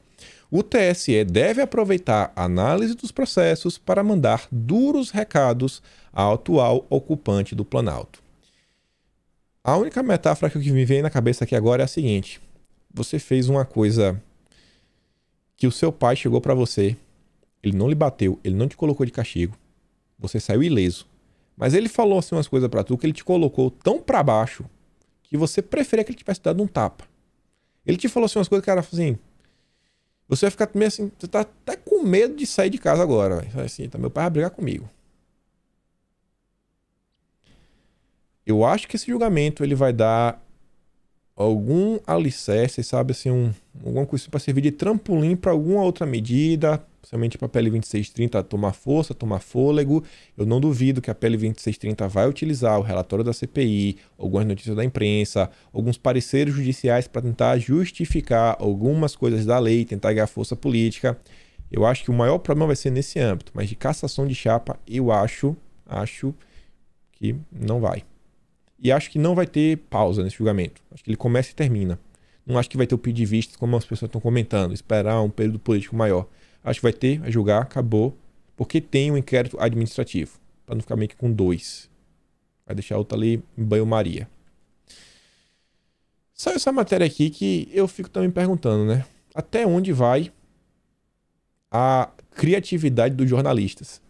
S1: o TSE deve aproveitar a análise dos processos para mandar duros recados ao atual ocupante do Planalto. A única metáfora que me vem na cabeça aqui agora é a seguinte. Você fez uma coisa que o seu pai chegou para você ele não lhe bateu, ele não te colocou de castigo, você saiu ileso. Mas ele falou assim umas coisas pra tu que ele te colocou tão pra baixo que você preferia que ele tivesse dado um tapa. Ele te falou assim umas coisas, cara, assim, você vai ficar meio assim, você tá até com medo de sair de casa agora, véio. Assim, tá, meu pai vai brigar comigo. Eu acho que esse julgamento ele vai dar algum alicerce, sabe, assim, alguma coisa para servir de trampolim para alguma outra medida, principalmente para a PL 2630 tomar força, tomar fôlego. Eu não duvido que a PL 2630 vai utilizar o relatório da CPI, algumas notícias da imprensa, alguns pareceres judiciais para tentar justificar algumas coisas da lei, tentar ganhar força política. Eu acho que o maior problema vai ser nesse âmbito, mas de cassação de chapa, eu acho que não vai. E acho que não vai ter pausa nesse julgamento. Acho que ele começa e termina. Não acho que vai ter o pedido de vistas, como as pessoas estão comentando, esperar um período político maior. Acho que vai ter, vai julgar, acabou, porque tem um inquérito administrativo, para não ficar meio que com 2. Vai deixar outra ali em banho-maria. Só essa matéria aqui que eu fico também perguntando, né? Até onde vai a criatividade dos jornalistas?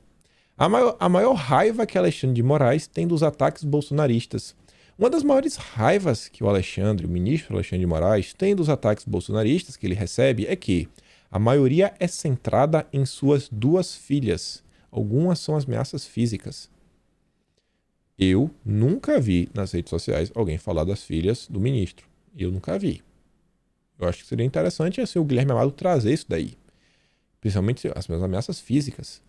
S1: A maior raiva que Alexandre de Moraes tem dos ataques bolsonaristas. Uma das maiores raivas que o ministro Alexandre de Moraes, tem dos ataques bolsonaristas que ele recebe é que a maioria é centrada em suas 2 filhas. Algumas são ameaças físicas. Eu nunca vi nas redes sociais alguém falar das filhas do ministro. Eu nunca vi. Eu acho que seria interessante assim, o Guilherme Amado trazer isso daí. Principalmente as ameaças físicas.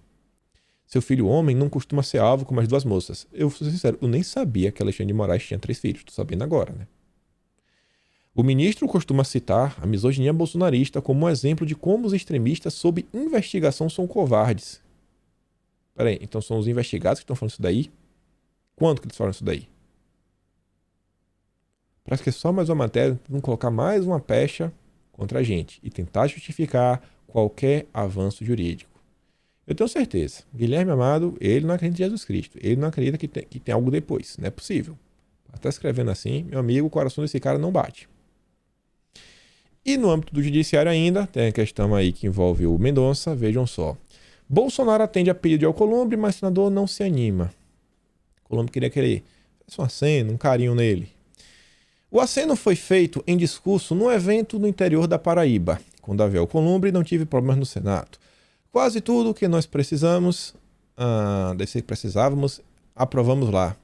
S1: Seu filho homem não costuma ser alvo como as 2 moças. Eu vou ser sincero, eu nem sabia que Alexandre de Moraes tinha 3 filhos. Tô sabendo agora, né? O ministro costuma citar a misoginia bolsonarista como um exemplo de como os extremistas sob investigação são covardes. Peraí, então são os investigados que estão falando isso daí? Quando que eles falam isso daí? Parece que é só mais uma matéria, não colocar mais uma pecha contra a gente e tentar justificar qualquer avanço jurídico. Eu tenho certeza, Guilherme Amado, ele não acredita em Jesus Cristo. Ele não acredita que tem algo depois. Não é possível. Tá escrevendo assim, meu amigo, o coração desse cara não bate. E no âmbito do judiciário ainda, tem a questão aí que envolve o Mendonça, vejam só. Bolsonaro atende a pedido de Alcolumbre, mas o senador não se anima. Alcolumbre queria fazer um aceno, um carinho nele. O aceno foi feito em discurso num evento no interior da Paraíba. Com Davi Alcolumbre não tive problemas no Senado. Quase tudo que nós precisávamos, aprovamos lá.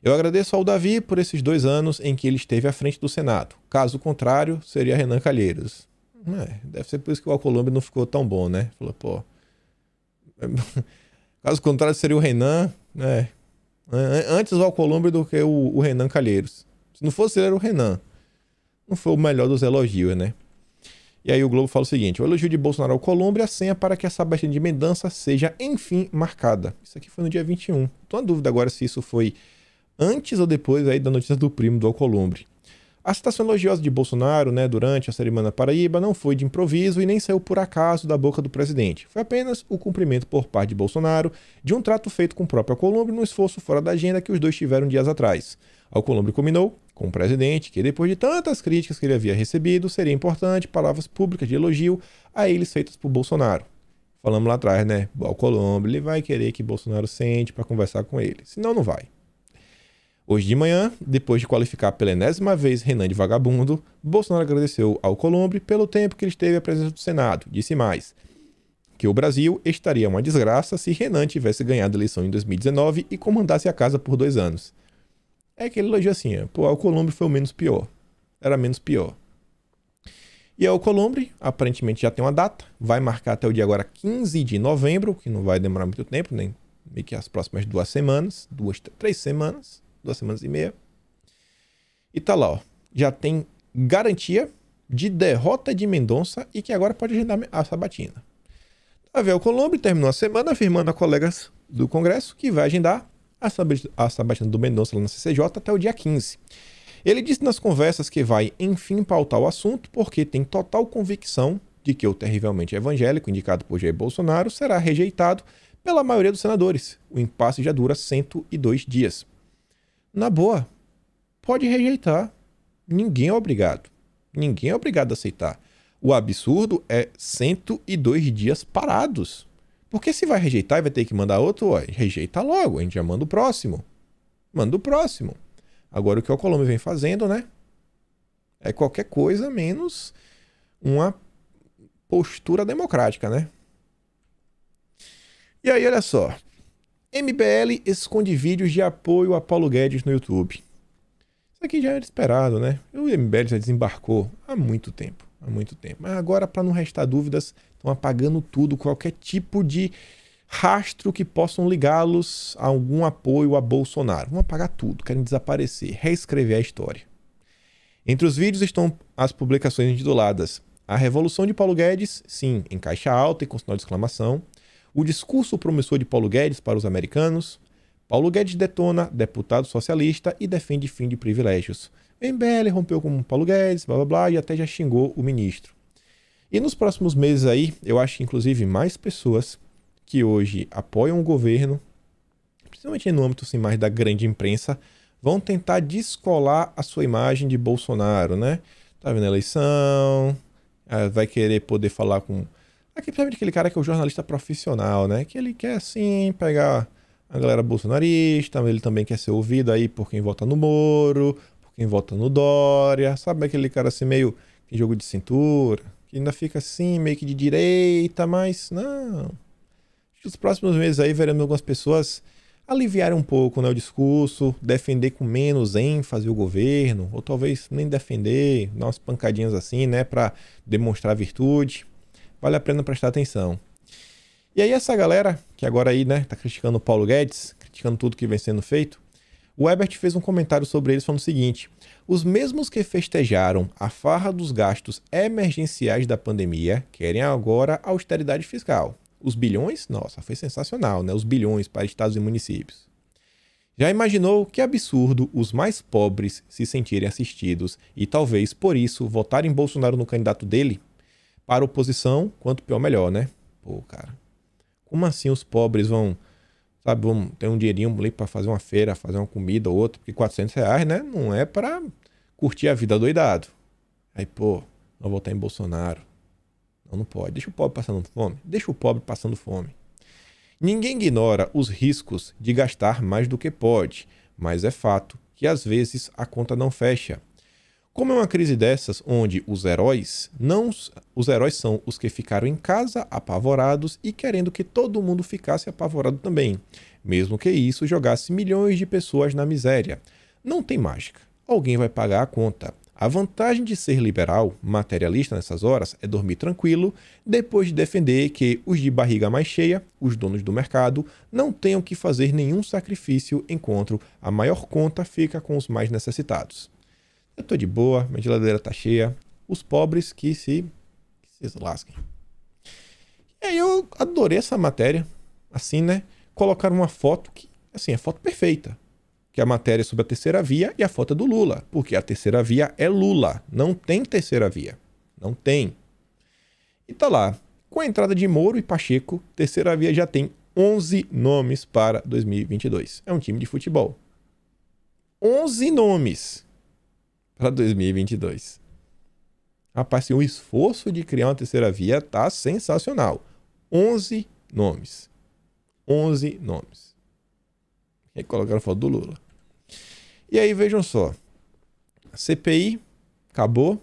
S1: Eu agradeço ao Davi por esses 2 anos em que ele esteve à frente do Senado. Caso contrário, seria Renan Calheiros. Deve ser por isso que o Alcolumbre não ficou tão bom, né? Falou, pô. Caso contrário, seria o Renan, né? Antes o Alcolumbre do que o Renan Calheiros. Se não fosse ele, era o Renan. Não foi o melhor dos elogios, né? E aí o Globo fala o seguinte: o elogio de Bolsonaro ao Alcolumbre, a senha para que a sabatina de Mendonça seja, enfim, marcada. Isso aqui foi no dia 21. Tô na dúvida agora se isso foi antes ou depois aí da notícia do primo do Alcolumbre. A citação elogiosa de Bolsonaro, né, durante a cerimônia Paraíba, não foi de improviso e nem saiu por acaso da boca do presidente. Foi apenas o cumprimento por parte de Bolsonaro de um trato feito com o próprio Alcolumbre num esforço fora da agenda que os dois tiveram dias atrás. Alcolumbre combinou com o presidente que, depois de tantas críticas que ele havia recebido, seria importante palavras públicas de elogio a eles feitas por Bolsonaro. Falamos lá atrás, né? O Alcolumbre, ele vai querer que Bolsonaro sente para conversar com ele. Senão, não vai. Hoje de manhã, depois de qualificar pela enésima vez Renan de vagabundo, Bolsonaro agradeceu ao Alcolumbre pelo tempo que ele esteve à presença do Senado. Disse mais, que o Brasil estaria uma desgraça se Renan tivesse ganhado a eleição em 2019 e comandasse a casa por 2 anos. É aquele elogio assim, pô, o Alcolumbre foi o menos pior. Era menos pior. E o Alcolumbre, aparentemente já tem uma data, vai marcar até o dia agora 15 de novembro, que não vai demorar muito tempo, nem meio que as próximas 2 semanas, 3 semanas, 2 semanas e meia. E tá lá, ó, já tem garantia de derrota de Mendonça e que agora pode agendar a sabatina. Davi Alcolumbre terminou a semana afirmando a colegas do Congresso que vai agendar a sabatina do Mendonça lá na CCJ até o dia 15. Ele disse nas conversas que vai, enfim, pautar o assunto porque tem total convicção de que o terrivelmente evangélico indicado por Jair Bolsonaro será rejeitado pela maioria dos senadores. O impasse já dura 102 dias. Na boa, pode rejeitar. Ninguém é obrigado. Ninguém é obrigado a aceitar. O absurdo é 102 dias parados. Porque se vai rejeitar e vai ter que mandar outro, ó, rejeita logo, a gente já manda o próximo. Manda o próximo. Agora o que o Alcolumbre vem fazendo, né? É qualquer coisa menos uma postura democrática, né? E aí, olha só. MBL esconde vídeos de apoio a Paulo Guedes no YouTube. Isso aqui já era esperado, né? O MBL já desembarcou há muito tempo. Há muito tempo. Mas agora, para não restar dúvidas, estão apagando tudo, qualquer tipo de rastro que possam ligá-los a algum apoio a Bolsonaro. Vão apagar tudo, querem desaparecer, reescrever a história. Entre os vídeos estão as publicações intituladas A Revolução de Paulo Guedes, sim, em caixa alta e com sinal de exclamação. O discurso promissor de Paulo Guedes para os americanos. Paulo Guedes detona deputado socialista e defende fim de privilégios. O MBL rompeu com Paulo Guedes, blá blá blá, e até já xingou o ministro. E nos próximos meses aí, eu acho que inclusive mais pessoas que hoje apoiam o governo, principalmente no âmbito assim, mais da grande imprensa, vão tentar descolar a sua imagem de Bolsonaro, né? Tá vendo a eleição, vai querer poder falar com... principalmente aquele cara que é o jornalista profissional, né? Que ele quer, assim, pegar a galera bolsonarista, mas ele também quer ser ouvido aí por quem vota no Moro, por quem vota no Dória, sabe aquele cara assim meio que jogo de cintura, que ainda fica assim, meio que de direita, mas não... Nos próximos meses aí veremos algumas pessoas aliviarem um pouco, né, o discurso, defender com menos ênfase o governo, ou talvez nem defender, dar umas pancadinhas assim, né, para demonstrar virtude. Vale a pena prestar atenção. E aí essa galera, que agora aí, né, tá criticando o Paulo Guedes, criticando tudo que vem sendo feito, o Ebert fez um comentário sobre eles falando o seguinte: os mesmos que festejaram a farra dos gastos emergenciais da pandemia querem agora austeridade fiscal. Os bilhões? Nossa, foi sensacional, né? Os bilhões para estados e municípios. Já imaginou que absurdo os mais pobres se sentirem assistidos e talvez por isso votarem Bolsonaro no candidato dele? Para a oposição, quanto pior melhor, né? Pô, cara, como assim os pobres vão ter um dinheirinho ali para fazer uma feira, fazer uma comida ou outra, porque R$ 400, né? Não é para curtir a vida doidado. Aí, pô, não votar em Bolsonaro. Não pode. Deixa o pobre passando fome. Deixa o pobre passando fome. Ninguém ignora os riscos de gastar mais do que pode, mas é fato que às vezes a conta não fecha. Como é uma crise dessas, onde os heróis são os que ficaram em casa apavorados e querendo que todo mundo ficasse apavorado também, mesmo que isso jogasse milhões de pessoas na miséria. Não tem mágica. Alguém vai pagar a conta. A vantagem de ser liberal, materialista nessas horas, é dormir tranquilo, depois de defender que os de barriga mais cheia, os donos do mercado, não tenham que fazer nenhum sacrifício enquanto a maior conta fica com os mais necessitados. Eu tô de boa, minha geladeira tá cheia, os pobres que se lasquem. E aí eu adorei essa matéria, assim, né? Colocaram uma foto que, assim, é foto perfeita. Que a matéria é sobre a terceira via e a foto é do Lula, porque a terceira via é Lula, não tem terceira via, não tem. E tá lá, com a entrada de Moro e Pacheco, terceira via já tem 11 nomes para 2022. É um time de futebol. 11 nomes para 2022. Rapaz, assim, o esforço de criar uma terceira via tá sensacional. 11 nomes. 11 nomes. E aí colocaram a foto do Lula. E aí, vejam só, a CPI acabou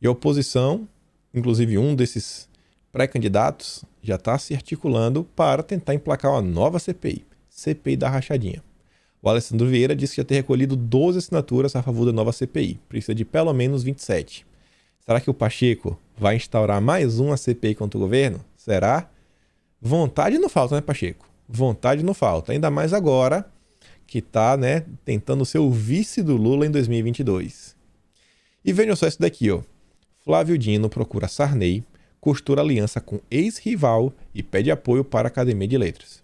S1: e a oposição, inclusive um desses pré-candidatos, já está se articulando para tentar emplacar uma nova CPI, CPI da rachadinha. O Alessandro Vieira disse que já tem recolhido 12 assinaturas a favor da nova CPI, precisa de pelo menos 27. Será que o Pacheco vai instaurar mais uma CPI contra o governo? Será? Vontade não falta, né, Pacheco? Vontade não falta, ainda mais agora que está, né, tentando ser o vice do Lula em 2022. E vejam só isso daqui, ó. Flávio Dino procura Sarney, costura aliança com ex-rival e pede apoio para a Academia de Letras.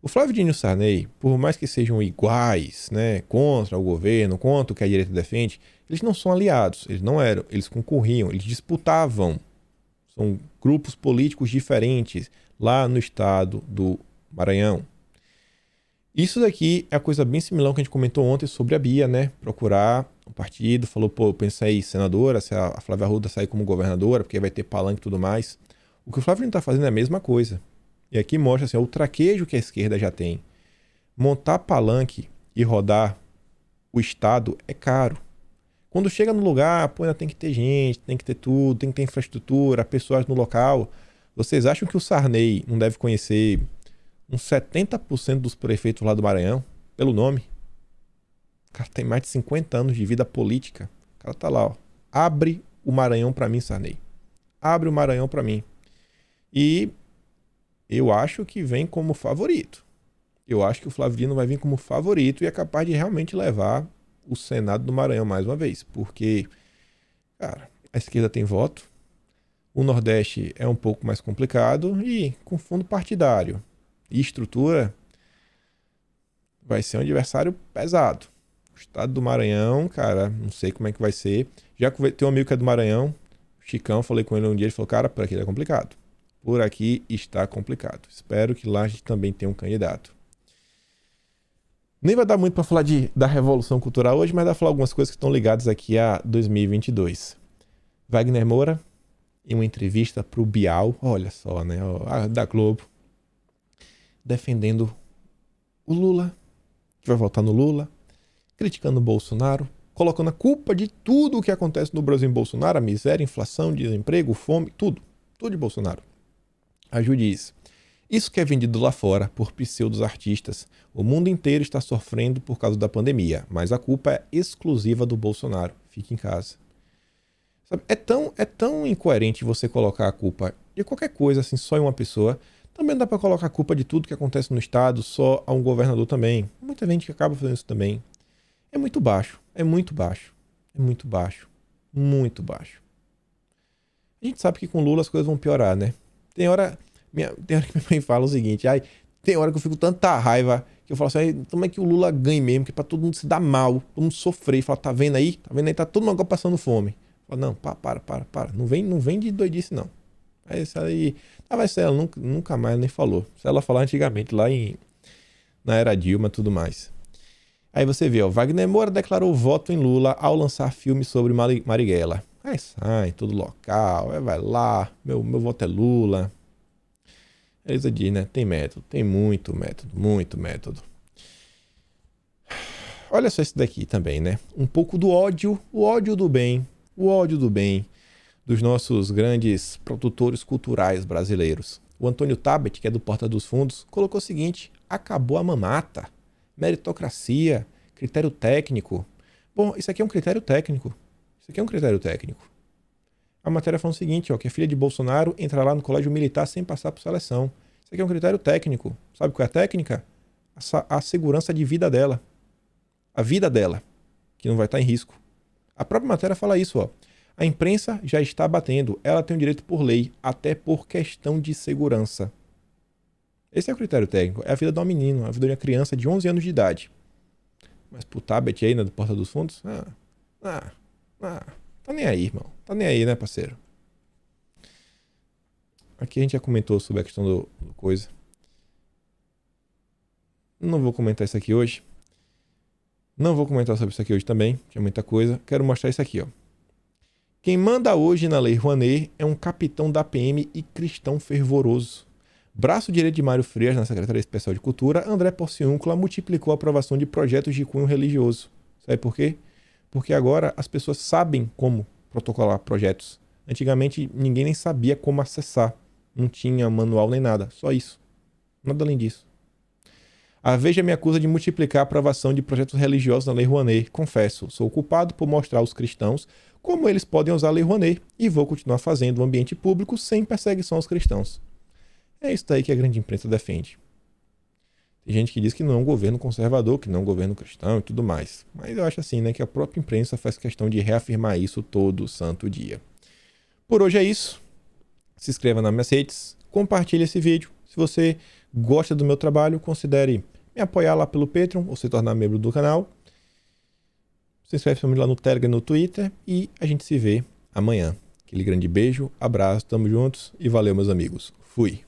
S1: O Flávio Dino e o Sarney, por mais que sejam iguais, né, contra o governo, contra o que a direita defende, eles não são aliados, eles não eram, eles concorriam, eles disputavam. São grupos políticos diferentes lá no estado do Maranhão. Isso daqui é a coisa bem similar ao que a gente comentou ontem sobre a Bia, né? Procurar o partido, falou, pô, pensei senadora, se a Flávia Arruda sair como governadora, porque vai ter palanque e tudo mais. O que o Flávio não tá fazendo é a mesma coisa. E aqui mostra assim, o traquejo que a esquerda já tem. Montar palanque e rodar o Estado é caro. Quando chega no lugar, pô, ainda tem que ter gente, tem que ter tudo, tem que ter infraestrutura, pessoas no local. Vocês acham que o Sarney não deve conhecer uns 70% dos prefeitos lá do Maranhão? Pelo nome. O cara tem mais de 50 anos de vida política. O cara tá lá, ó. Abre o Maranhão pra mim, Sarney. Abre o Maranhão pra mim. E eu acho que vem como favorito. Eu acho que o Flávio Dino vai vir como favorito e é capaz de realmente levar o Senado do Maranhão mais uma vez. Porque, cara, a esquerda tem voto, o Nordeste é um pouco mais complicado e com fundo partidário e estrutura vai ser um adversário pesado. O estado do Maranhão, cara, não sei como é que vai ser. Já que tem um amigo que é do Maranhão, o Chicão, falei com ele um dia, ele falou, cara, por aqui é complicado. Por aqui está complicado. Espero que lá a gente também tenha um candidato. Nem vai dar muito para falar da Revolução Cultural hoje, mas dá para falar algumas coisas que estão ligadas aqui a 2022. Wagner Moura, em uma entrevista para o Bial, olha só, né, da Globo, defendendo o Lula, que vai votar no Lula, criticando o Bolsonaro, colocando a culpa de tudo o que acontece no Brasil em Bolsonaro, a miséria, inflação, desemprego, fome, tudo de Bolsonaro. A Ju diz, isso que é vendido lá fora por pseudos artistas, o mundo inteiro está sofrendo por causa da pandemia, mas a culpa é exclusiva do Bolsonaro. Fique em casa. Sabe, é tão incoerente você colocar a culpa de qualquer coisa assim só em uma pessoa. Também dá para colocar a culpa de tudo que acontece no estado só a um governador também. Muita gente que acaba fazendo isso também. É muito baixo, é muito baixo, é muito baixo, muito baixo. A gente sabe que com Lula as coisas vão piorar, né? Tem hora que minha mãe fala o seguinte, tem hora que eu fico tanta raiva que eu falo assim, como é que o Lula ganha mesmo, que é pra todo mundo se dar mal, todo mundo sofrer. Fala, tá vendo aí? Tá todo mundo agora passando fome. Fala, não, para. Não vem de doidice, não. Aí essa aí, mas ela nunca mais nem falou. Se ela falar antigamente, na era Dilma e tudo mais. Aí você vê, ó, Wagner Moura declarou voto em Lula ao lançar filme sobre Marighella. Aí sai, todo local, aí vai lá, meu voto é Lula. Elisa diz, né? Tem método, tem muito método. Olha só esse daqui também, né? Um pouco do ódio, o ódio do bem dos nossos grandes produtores culturais brasileiros. O Antônio Tabet, que é do Porta dos Fundos, colocou o seguinte, acabou a mamata, meritocracia, critério técnico. Bom, isso aqui é um critério técnico. A matéria fala o seguinte, ó, que a filha de Bolsonaro entra lá no colégio militar sem passar por seleção. Isso aqui é um critério técnico. Sabe qual é a técnica? A segurança de vida dela. A vida dela, que não vai estar em risco. A própria matéria fala isso, ó. A imprensa já está batendo. Ela tem o direito por lei, até por questão de segurança. Esse é o critério técnico. É a vida de uma menina, a vida de uma criança de 11 anos de idade. Mas pro Tabet aí, né, do Porta dos Fundos? Tá nem aí, irmão. Tá nem aí, né, parceiro? Aqui a gente já comentou sobre a questão do coisa. Não vou comentar isso aqui hoje. Não vou comentar sobre isso aqui hoje também. Tinha muita coisa. Quero mostrar isso aqui, ó. Quem manda hoje na Lei Rouanet é um capitão da PM e cristão fervoroso. Braço direito de Mário Frias na Secretaria Especial de Cultura, André Porciúncula multiplicou a aprovação de projetos de cunho religioso. Sabe por quê? Porque agora as pessoas sabem como protocolar projetos. Antigamente ninguém nem sabia como acessar. Não tinha manual nem nada. Só isso. Nada além disso. A Veja me acusa de multiplicar a aprovação de projetos religiosos na Lei Rouanet. Confesso, sou culpado por mostrar aos cristãos como eles podem usar a Lei Rouanet e vou continuar fazendo o ambiente público sem perseguição aos cristãos. É isso daí que a grande imprensa defende. Tem gente que diz que não é um governo conservador, que não é um governo cristão e tudo mais. Mas eu acho assim, né, que a própria imprensa faz questão de reafirmar isso todo santo dia. Por hoje é isso. Se inscreva nas minhas redes, compartilhe esse vídeo. Se você gosta do meu trabalho, considere me apoiar lá pelo Patreon ou se tornar membro do canal. Se inscreve lá no Telegram e no Twitter e a gente se vê amanhã. Aquele grande beijo, abraço, tamo juntos e valeu, meus amigos. Fui!